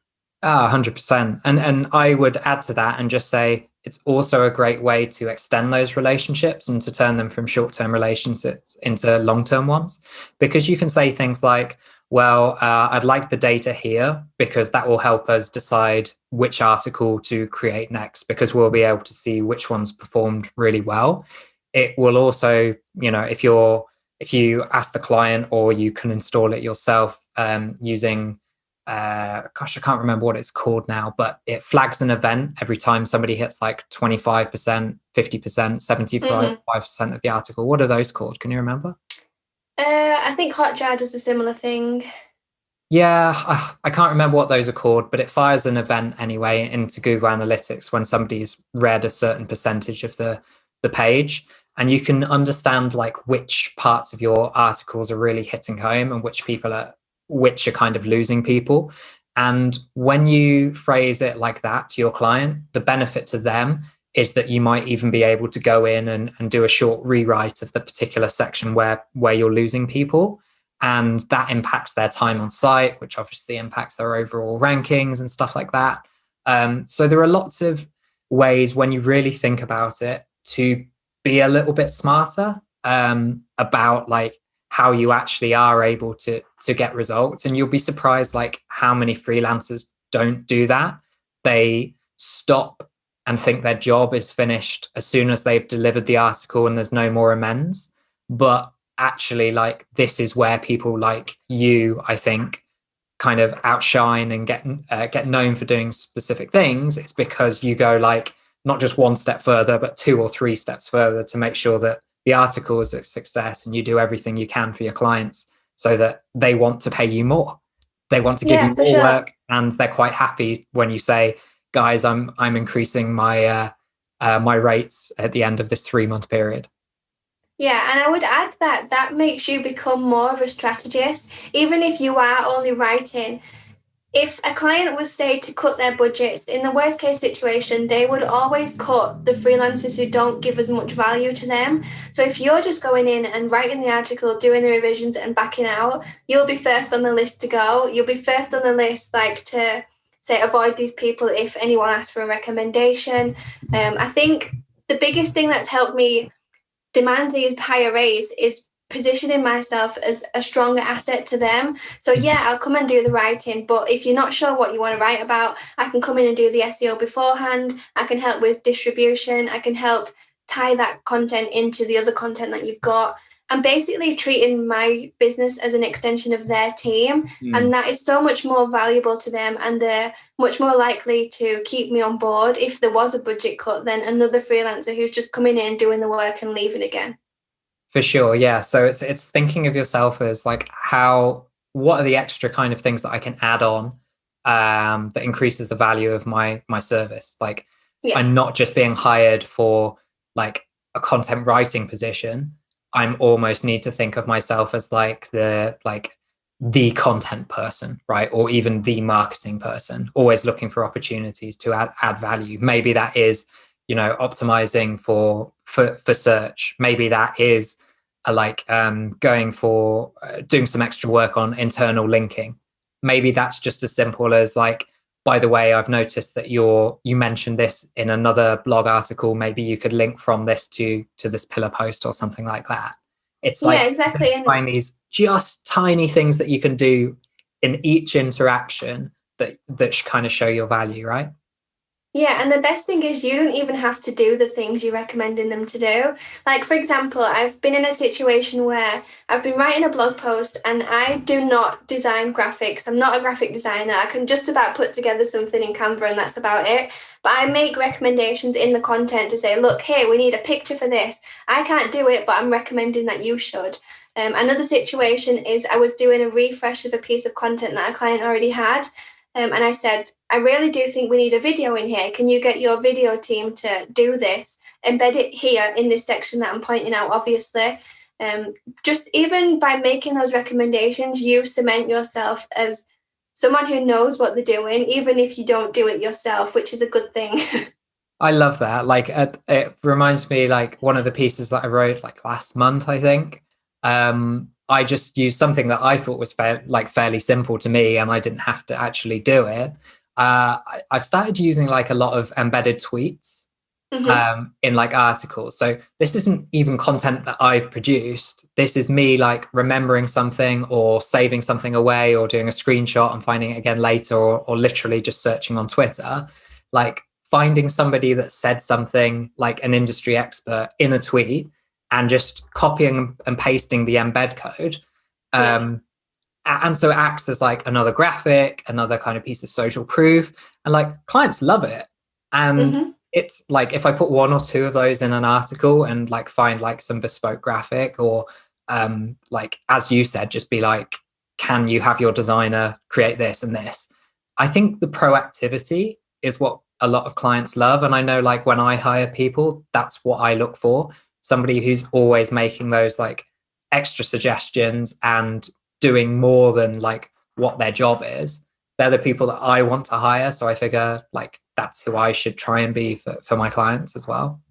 100%. And I would add to that and just say it's also a great way to extend those relationships and to turn them from short-term relationships into long-term ones, because you can say things like, well, I'd like the data here because that will help us decide which article to create next, because we'll be able to see which ones performed really well. It will also, if you ask the client, or you can install it yourself using, I can't remember what it's called now, but it flags an event every time somebody hits like 25%, 50%, 75% of the article. What are those called? Can you remember? I think Hotjar does a similar thing. Yeah, I can't remember what those are called, but it fires an event anyway into Google Analytics when somebody's read a certain percentage of the page. and you can understand like which parts of your articles are really hitting home and which are kind of losing people. And when you phrase it like that to your client, the benefit to them is that you might even be able to go in and do a short rewrite of the particular section where you're losing people. And that impacts their time on site, which obviously impacts their overall rankings and stuff like that. So there are lots of ways, when you really think about it, to be a little bit smarter about like how you actually are able to get results. And you'll be surprised like how many freelancers don't do that. They stop and think their job is finished as soon as they've delivered the article and there's no more amends. But actually, like, this is where people like you, I think, kind of outshine and get known for doing specific things. It's because you go like not just one step further, but 2 or 3 steps further to make sure that the article is a success, and you do everything you can for your clients so that they want to pay you more. They want to give you more work, and they're quite happy when you say, guys, I'm increasing my my rates at the end of this 3-month period. Yeah, and I would add that that makes you become more of a strategist, even if you are only writing. If a client was, say, to cut their budgets, in the worst case situation, they would always cut the freelancers who don't give as much value to them. So if you're just going in and writing the article, doing the revisions and backing out, you'll be first on the list to go. You'll be first on the list, like, to say, avoid these people if anyone asks for a recommendation. I think the biggest thing that's helped me demand these higher rates is positioning myself as a stronger asset to them. So yeah, I'll come and do the writing, but if you're not sure what you want to write about, I can come in and do the SEO beforehand. I can help with distribution. I can help tie that content into the other content that you've got. I'm basically treating my business as an extension of their team. And that is so much more valuable to them, and they're much more likely to keep me on board if there was a budget cut than another freelancer who's just coming in, doing the work and leaving again. For sure, yeah. So it's thinking of yourself as like, what are the extra kind of things that I can add on that increases the value of my service? Like, I'm not just being hired for like a content writing position. I'm almost need to think of myself as like the content person, right? Or even the marketing person, always looking for opportunities to add value. Maybe that is, optimizing for search. Maybe that is going for doing some extra work on internal linking. Maybe that's just as simple as like, by the way, I've noticed that you mentioned this in another blog article. Maybe you could link from this to this pillar post or something like that. It's like, exactly. Find these just tiny things that you can do in each interaction that kind of show your value, right? Yeah, and the best thing is you don't even have to do the things you're recommending them to do. Like, for example, I've been in a situation where I've been writing a blog post and I do not design graphics. I'm not a graphic designer. I can just about put together something in Canva and that's about it. But I make recommendations in the content to say, look, hey, we need a picture for this. I can't do it, but I'm recommending that you should. Another situation is I was doing a refresh of a piece of content that a client already had. And I said, I really do think we need a video in here. Can you get your video team to do this? Embed it here in this section that I'm pointing out, obviously. Just even by making those recommendations, you cement yourself as someone who knows what they're doing, even if you don't do it yourself, which is a good thing. I love that. Like, it reminds me, like, one of the pieces that I wrote like last month, I think. I just used something that I thought was fairly simple to me, and I didn't have to actually do it. I've started using like a lot of embedded tweets in like articles. So this isn't even content that I've produced. This is me like remembering something or saving something away or doing a screenshot and finding it again later, or literally just searching on Twitter, like finding somebody that said something like an industry expert in a tweet and just copying and pasting the embed code. And so it acts as like another graphic, another kind of piece of social proof, and like clients love it. And it's like, if I put 1 or 2 of those in an article and like find like some bespoke graphic, or like, as you said, just be like, can you have your designer create this and this? I think the proactivity is what a lot of clients love. And I know, like, when I hire people, that's what I look for. somebody who's always making those like extra suggestions and doing more than like what their job is. They're the people that I want to hire. So I figure like that's who I should try and be for my clients as well.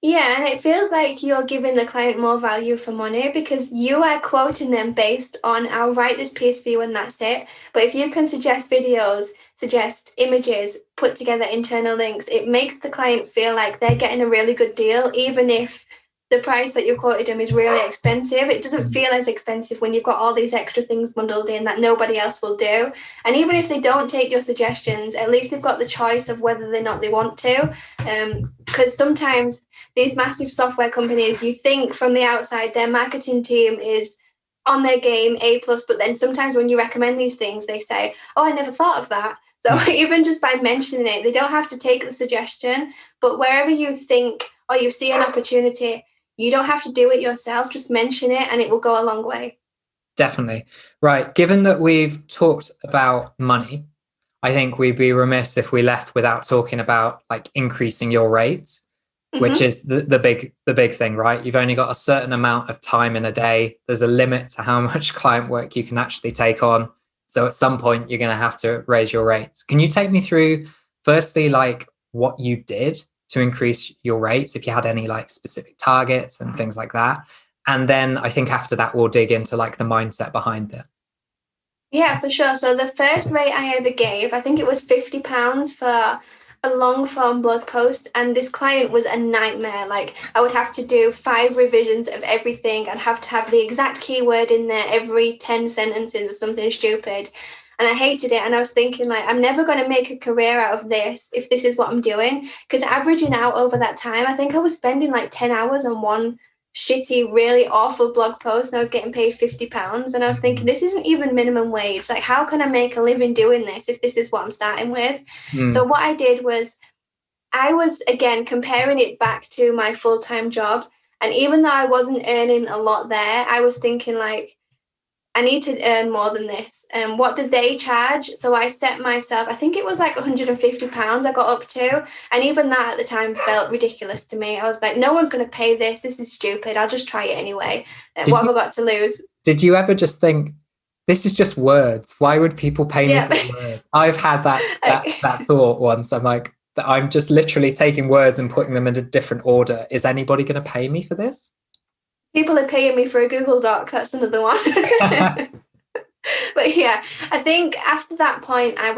Yeah, and it feels like you're giving the client more value for money because you are quoting them based on, I'll write this piece for you and that's it. But if you can suggest videos, suggest images, put together internal links, it makes the client feel like they're getting a really good deal, even if the price that you quoted them is really expensive. It doesn't feel as expensive when you've got all these extra things bundled in that nobody else will do. And even if they don't take your suggestions, at least they've got the choice of whether or not they want to. Because sometimes these massive software companies, you think from the outside their marketing team is on their game, A+, but then sometimes when you recommend these things, they say, oh, I never thought of that. So even just by mentioning it, they don't have to take the suggestion, but wherever you think or you see an opportunity, you don't have to do it yourself, just mention it and it will go a long way. Definitely. Right. Given that we've talked about money, I think we'd be remiss if we left without talking about like increasing your rates, which is the big thing, right? You've only got a certain amount of time in a day. There's a limit to how much client work you can actually take on. So at some point, you're going to have to raise your rates. Can you take me through, firstly, like what you did to increase your rates, if you had any like specific targets and things like that? And then I think after that, we'll dig into like the mindset behind it. Yeah, for sure. So the first rate I ever gave, I think it was £50 for a long form blog post, and this client was a nightmare. Like I would have to do 5 revisions of everything. I'd have to have the exact keyword in there every 10 sentences or something stupid. And I hated it. And I was thinking, like, I'm never going to make a career out of this if this is what I'm doing. Because averaging out over that time, I think I was spending like 10 hours on one shitty, really awful blog post, and I was getting paid £50. And I was thinking, this isn't even minimum wage. Like, how can I make a living doing this if this is what I'm starting with? So what I did was I was, again, comparing it back to my full-time job. And even though I wasn't earning a lot there, I was thinking, like, I need to earn more than this. And what did they charge? So I set myself, I think it was like £150 I got up to. And even that at the time felt ridiculous to me. I was like, no one's going to pay this. This is stupid. I'll just try it anyway. What have I got to lose? Did you ever just think, this is just words? Why would people pay me for words? I've had that thought once. I'm like, I'm just literally taking words and putting them in a different order. Is anybody going to pay me for this? People are paying me for a Google Doc. That's another one. But yeah, I think after that point, I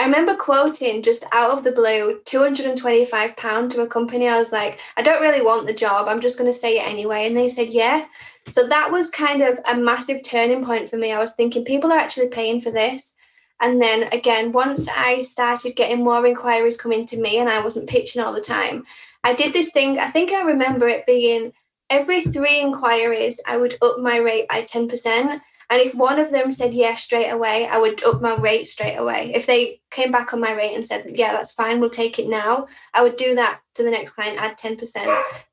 remember quoting just out of the blue £225 to a company. I was like, I don't really want the job. I'm just going to say it anyway. And they said, yeah. So that was kind of a massive turning point for me. I was thinking, people are actually paying for this. And then again, once I started getting more inquiries coming to me and I wasn't pitching all the time, I did this thing. I think I remember it being every 3 inquiries, I would up my rate by 10%. And if one of them said yes straight away, I would up my rate straight away. If they came back on my rate and said, yeah, that's fine, we'll take it now, I would do that to the next client, add 10%.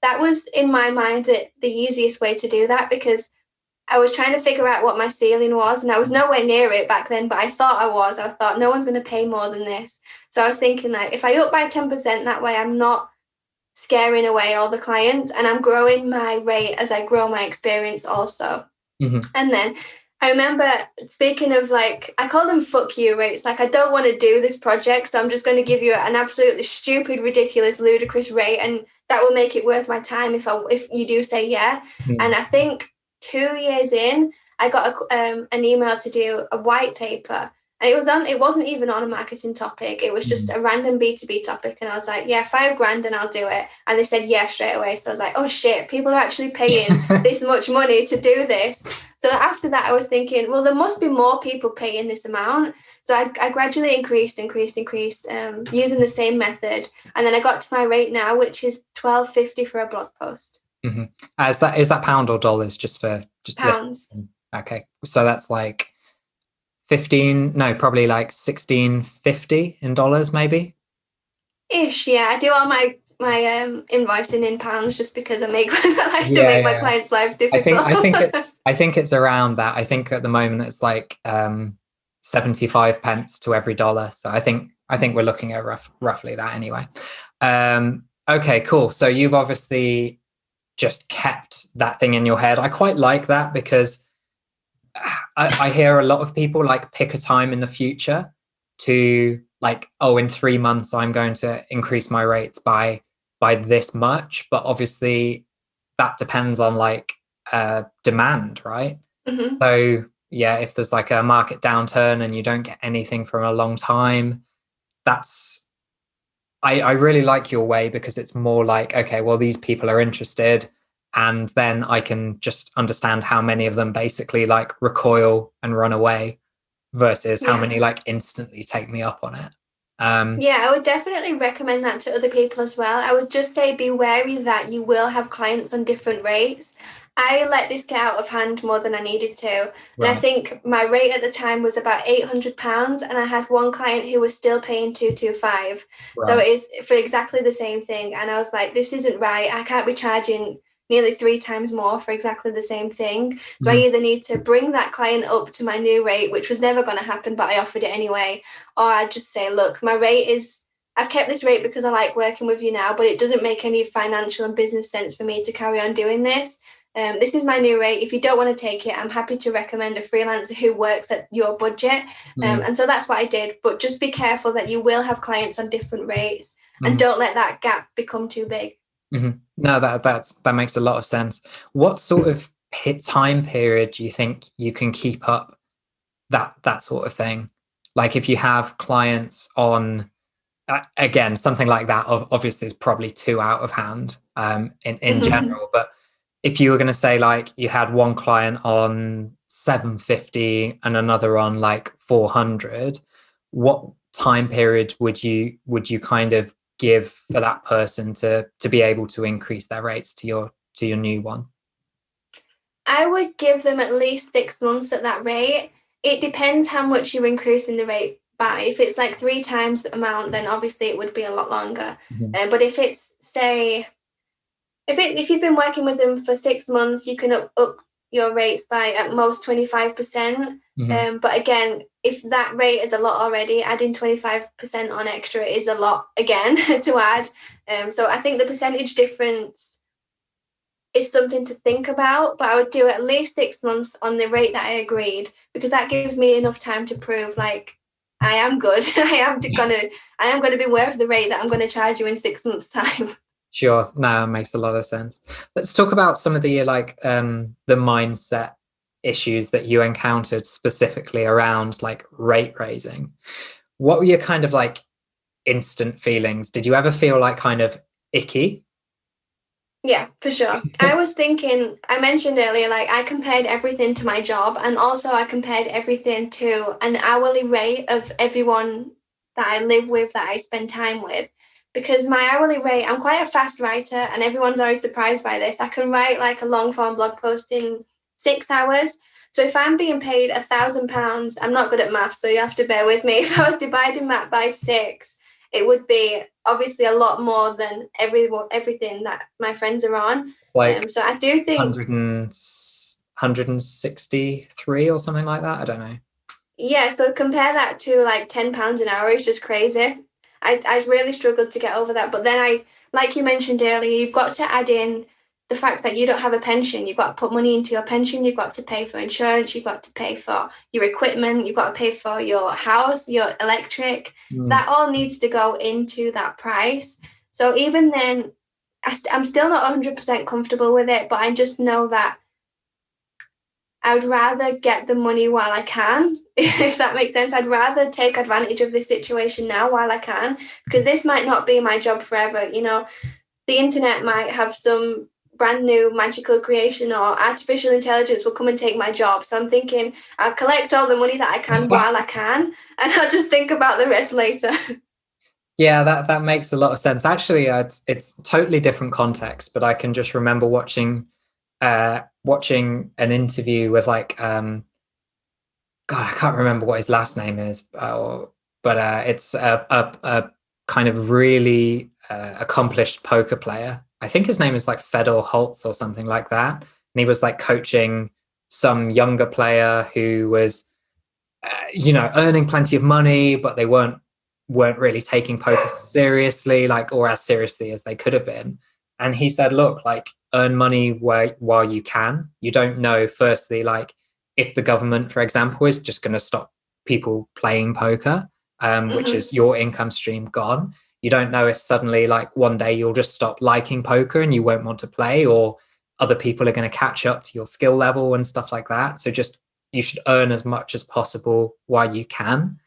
That was, in my mind, the easiest way to do that, because I was trying to figure out what my ceiling was, and I was nowhere near it back then, but I thought I was. I thought no one's going to pay more than this. So I was thinking, like, if I up by 10%, that way I'm not scaring away all the clients, and I'm growing my rate as I grow my experience also. And then I remember, speaking of, like, I call them fuck you rates. Like, I don't want to do this project, so I'm just going to give you an absolutely stupid, ridiculous, ludicrous rate, and that will make it worth my time if you do say yeah. And I think 2 years in, I got an email to do a white paper. And it wasn't even on a marketing topic. It was just a random B2B topic. And I was like, yeah, $5,000 and I'll do it. And they said yeah straight away. So I was like, oh shit, people are actually paying this much money to do this. So after that, I was thinking, well, there must be more people paying this amount. So I gradually increased, using the same method. And then I got to my rate now, which is $12.50 for a blog post. Is that pound or dollars? Just pounds. Okay. So that's like probably like $16.50 in dollars, maybe ish. Yeah, I do all my invoicing in pounds just because I like to make my clients' life difficult. I think it's around that. I think at the moment it's like 75 pence to every dollar. So I think we're looking at roughly that anyway. Okay, cool. So you've obviously just kept that thing in your head. I quite like that, because I hear a lot of people like pick a time in the future to like, oh, in 3 months I'm going to increase my rates by this much, but obviously that depends on like demand, right? Mm-hmm. So yeah, if there's like a market downturn and you don't get anything for a long time, that's I really like your way, because it's more like, okay, well, these people are interested, and then I can just understand how many of them basically like recoil and run away versus how Yeah. many like instantly take me up on it. Yeah, I would definitely recommend that to other people as well. I would just say be wary that you will have clients on different rates. I let this get out of hand more than I needed to. And I Right. think my rate at the time was about £800, and I had one client who was still paying 225. So Right. it is for exactly the same thing. And I was like, this isn't right. I can't be charging nearly 3 times more for exactly the same thing. So I Mhm. either need to bring that client up to my new rate, which was never going to happen, but I offered it anyway, or I'd just say, look, my rate is, I've kept this rate because I like working with you now, but it doesn't make any financial and business sense for me to carry on doing this. This is my new rate. If you don't want to take it, I'm happy to recommend a freelancer who works at your budget. Mhm. And so that's what I did. But just be careful that you will have clients on different rates, and Mhm. don't let that gap become too big. Mhm. No, that makes a lot of sense. What sort of time period do you think you can keep up that sort of thing? Like if you have clients on, again, something like that obviously is probably too out of hand in general, but if you were going to say like you had one client on 750 and another on like 400, what time period would you kind of give for that person to be able to increase their rates to your new one? I would give them at least 6 months at that rate. It depends how much you're increasing the rate by. If it's like 3 times the amount, then obviously it would be a lot longer. Mhm. But if it's, say, if you've been working with them for 6 months, you can up your rates by at most 25%. Mhm. But again, if that rate is a lot already, adding 25% on extra is a lot again to add. So I think the percentage difference is something to think about, but I would do at least 6 months on the rate that I agreed, because that gives me enough time to prove like I am good. I am gonna be worth the rate that I'm gonna charge you in 6 months' time. Sure. No, it makes a lot of sense. Let's talk about some of the like the mindset issues that you encountered specifically around like rate raising. What were your kind of like instant feelings? Did you ever feel like kind of icky? Yeah, for sure. I was thinking, I mentioned earlier, like I compared everything to my job, and also I compared everything to an hourly rate of everyone that I live with, that I spend time with. Because my hourly rate, I'm quite a fast writer, and everyone's always surprised by this. I can write like a long form blog post in 6 hours. So if I'm being paid £1,000, I'm not good at math, so you have to bear with me. If I was dividing that by six, it would be obviously a lot more than everything that my friends are on. It's like So I do think, 163 or something like that. I don't know. yeah, so compare that to like £10 an hour is just crazy. I really struggled to get over that. But then like you mentioned earlier, you've got to add in the fact that you don't have a pension. You've got to put money into your pension. You've got to pay for insurance. You've got to pay for your equipment. You've got to pay for your house, your electric. Mm. That all needs to go into that price. So even then, I'm still not 100% comfortable with it, but I just know that I would rather get the money while I can, if that makes sense. I'd rather take advantage of this situation now while I can, because this might not be my job forever. You know, the internet might have some brand new magical creation, or artificial intelligence will come and take my job. So I'm thinking I'll collect all the money that I can while I can, and I'll just think about the rest later. Yeah, that makes a lot of sense. Actually, it's totally different context, but I can just remember watching an interview with like God, I can't remember what his last name is, but it's a kind of really accomplished poker player. I think his name is like Fedor Holtz or something like that. And he was like coaching some younger player who was, earning plenty of money, but they weren't really taking poker seriously, like, or as seriously as they could have been. And he said, look, like, earn money while you can. You don't know, firstly, like, if the government, for example, is just going to stop people playing poker, which is your income stream gone. You don't know if suddenly, like, one day you'll just stop liking poker and you won't want to play, or other people are going to catch up to your skill level and stuff like that. So just, you should earn as much as possible while you can.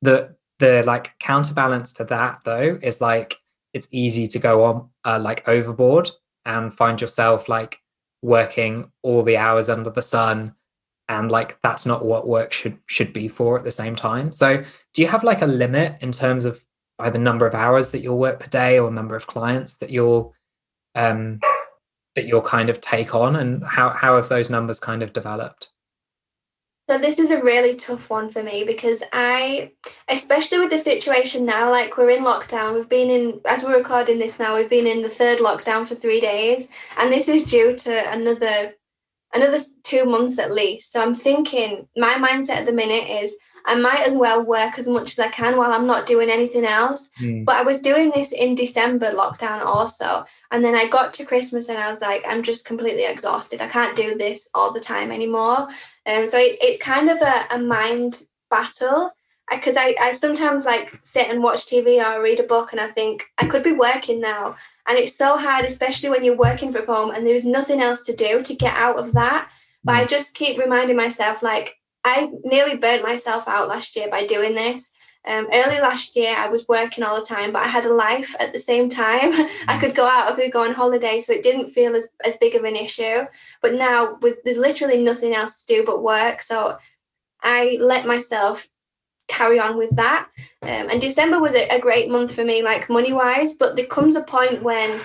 The like counterbalance to that, though, is like, it's easy to go on like overboard and find yourself like working all the hours under the sun, and like that's not what work should be for at the same time. So do you have like a limit in terms of either number of hours that you'll work per day or number of clients that you'll kind of take on, and how have those numbers kind of developed? So this is a really tough one for me, because especially with the situation now, like, we're in lockdown. We've been in, as we're recording this now, we've been in the third lockdown for 3 days, and this is due to another 2 months at least. So I'm thinking, my mindset at the minute is I might as well work as much as I can while I'm not doing anything else. But I was doing this in December lockdown also. And then I got to Christmas and I was like, I'm just completely exhausted. I can't do this all the time anymore. So it's kind of a mind battle, because I sometimes like sit and watch TV or read a book and I think I could be working now. And it's so hard, especially when you're working from home and there's nothing else to do to get out of that. But I just keep reminding myself, like, I nearly burnt myself out last year by doing this. Early last year, I was working all the time, but I had a life at the same time. I could go out, I could go on holiday, so it didn't feel as big of an issue. But now there's literally nothing else to do but work. So I let myself carry on with that. And December was a great month for me, like money-wise, but there comes a point when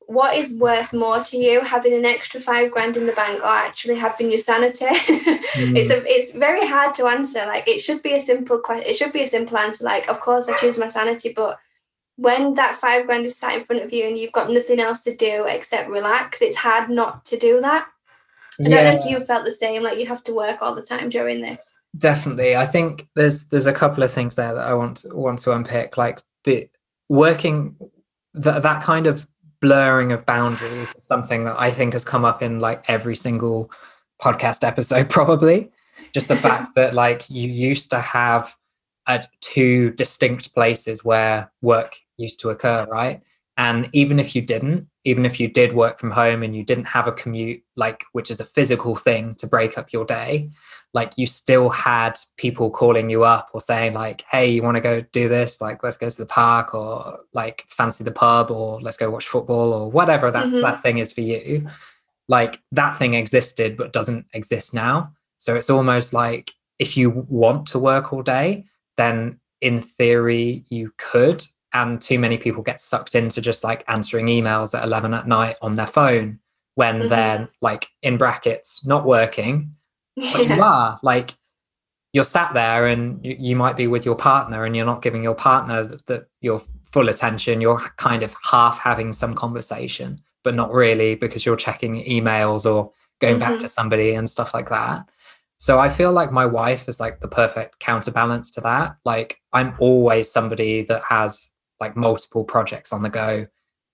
what is worth more to you, having an extra $5,000 in the bank or actually having your sanity? It's very hard to answer. Like, it should be a simple question. It should be a simple answer. Like, of course I choose my sanity, but when that $5,000 is sat in front of you and you've got nothing else to do except relax, it's hard not to do that. I don't know if you felt the same, like you have to work all the time during this. Definitely. I think there's a couple of things there that I want to unpick, like the working, that kind of blurring of boundaries is something that I think has come up in like every single podcast episode, probably. Just the fact that like you used to have at two distinct places where work used to occur, right? And even if you did work from home and you didn't have a commute, like, which is a physical thing to break up your day, like, you still had people calling you up or saying like, hey, you want to go do this? Like, let's go to the park, or like, fancy the pub, or let's go watch football, or whatever that thing is for you. Like, that thing existed but doesn't exist now. So it's almost like, if you want to work all day, then in theory you could. And too many people get sucked into just like answering emails at 11 at night on their phone when they're like, in brackets, not working. But you are, like, you're sat there and you might be with your partner and you're not giving your partner your full attention. You're kind of half having some conversation, but not really, because you're checking emails or going back to somebody and stuff like that. So I feel like my wife is like the perfect counterbalance to that. Like, I'm always somebody that has like multiple projects on the go.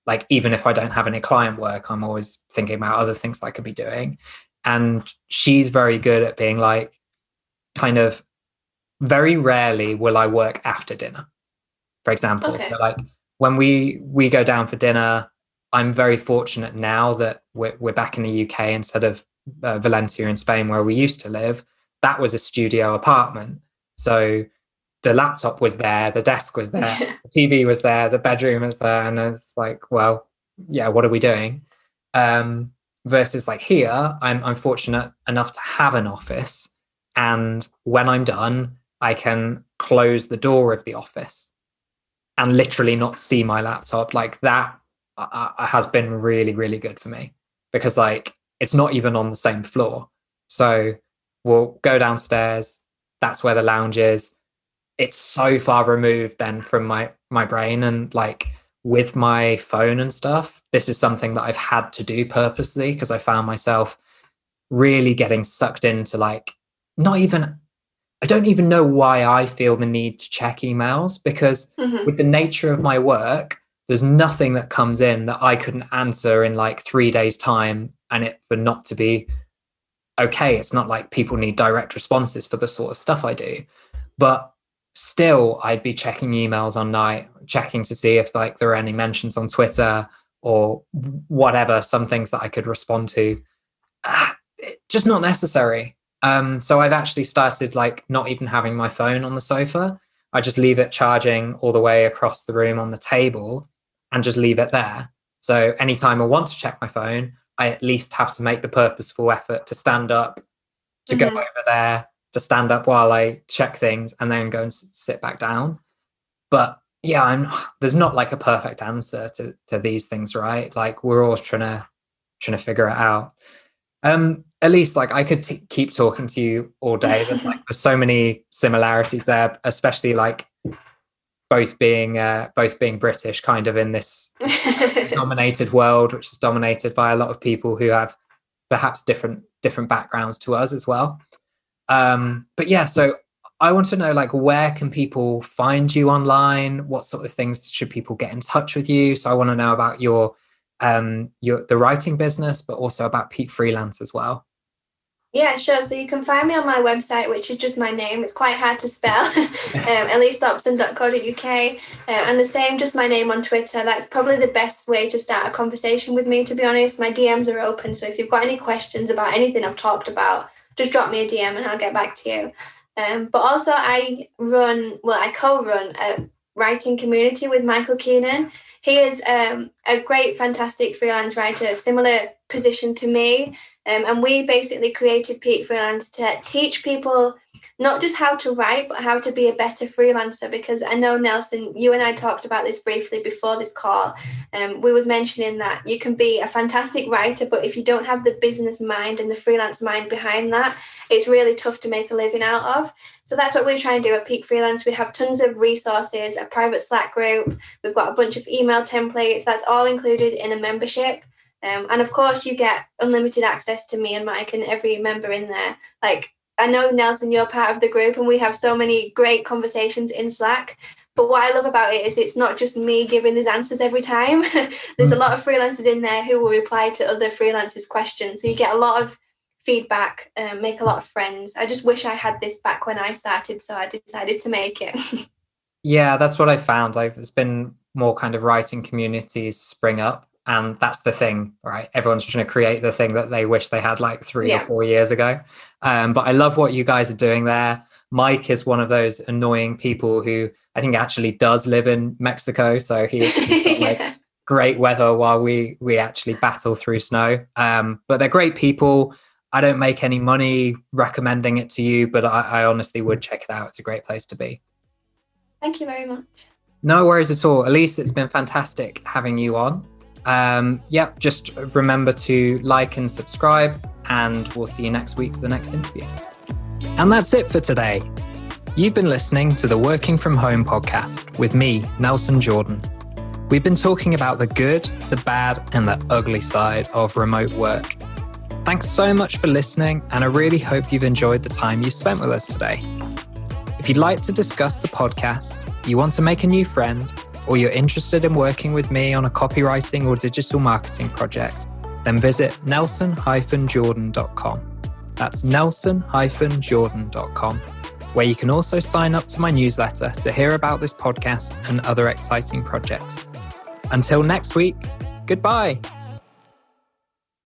Like, even if I don't have any client work, I'm always thinking about other things I could be doing. And she's very good at being like, kind of, very rarely will I work after dinner, for example. Okay. So like, when we go down for dinner, I'm very fortunate now that we're back in the UK instead of Valencia in Spain, where we used to live. That was a studio apartment. So the laptop was there, the desk was there, the TV was there, the bedroom was there. And I was like, well, yeah, what are we doing? Versus like here, I'm fortunate enough to have an office. And when I'm done, I can close the door of the office and literally not see my laptop. Like, that has been really, really good for me, because like, it's not even on the same floor. So we'll go downstairs. That's where the lounge is. It's so far removed then from my brain. And like, with my phone and stuff, this is something that I've had to do purposely, because I found myself really getting sucked into like, I don't even know why I feel the need to check emails, because with the nature of my work, there's nothing that comes in that I couldn't answer in like 3 days time and it for not to be okay. It's not like people need direct responses for the sort of stuff I do, but still I'd be checking emails on night, checking to see if like there are any mentions on Twitter or whatever, some things that I could respond to. Just not necessary. So I've actually started like not even having my phone on the sofa. I just leave it charging all the way across the room on the table and just leave it there. So anytime I want to check my phone, I at least have to make the purposeful effort to stand up, to go over there, to stand up while I check things and then go and sit back down. But yeah, there's not like a perfect answer to these things, right? Like we're always trying to figure it out. Elise, like I could keep talking to you all day. There's so many similarities there, especially like both being British, kind of in this dominated world, which is dominated by a lot of people who have perhaps different backgrounds to us as well. But yeah, so I want to know, like, where can people find you online? What sort of things should people get in touch with you? So I want to know about your the writing business, but also about Peak Freelance as well. Yeah, sure. So you can find me on my website, which is just my name. It's quite hard to spell, elisedopson.co.uk. And the same, just my name on Twitter. That's probably the best way to start a conversation with me, to be honest. My DMs are open. So if you've got any questions about anything I've talked about, just drop me a DM and I'll get back to you. But also I co-run a writing community with Michael Keenan. He is a great, fantastic freelance writer, similar position to me. And we basically created Peak Freelance to teach people not just how to write, but how to be a better freelancer. Because I know, Nelson, you and I talked about this briefly before this call. We was mentioning that you can be a fantastic writer, but if you don't have the business mind and the freelance mind behind that, it's really tough to make a living out of. So that's what we're trying to do at Peak Freelance. We have tons of resources, a private Slack group. We've got a bunch of email templates. That's all included in a membership. And of course, you get unlimited access to me and Mike and every member in there. Like, I know, Nelson, you're part of the group and we have so many great conversations in Slack. But what I love about it is it's not just me giving these answers every time. There's a lot of freelancers in there who will reply to other freelancers' questions. So you get a lot of feedback, make a lot of friends. I just wish I had this back when I started, so I decided to make it. Yeah, that's what I found. Like, there's been more kind of writing communities spring up. And that's the thing, right? Everyone's trying to create the thing that they wish they had like 3 or 4 years ago. But I love what you guys are doing there. Mike is one of those annoying people who I think actually does live in Mexico. So he's got great weather while we actually battle through snow. But they're great people. I don't make any money recommending it to you, but I honestly would check it out. It's a great place to be. Thank you very much. No worries at all. Elise, it's been fantastic having you on. Just remember to like and subscribe, and we'll see you next week for the next interview. And that's it for today. You've been listening to the Working From Home podcast with me, Nelson Jordan. We've been talking about the good, the bad, and the ugly side of remote work. Thanks so much for listening, and I really hope you've enjoyed the time you've spent with us today. If you'd like to discuss the podcast, you want to make a new friend, or you're interested in working with me on a copywriting or digital marketing project, then visit nelson-jordan.com. That's nelson-jordan.com, where you can also sign up to my newsletter to hear about this podcast and other exciting projects. Until next week, goodbye.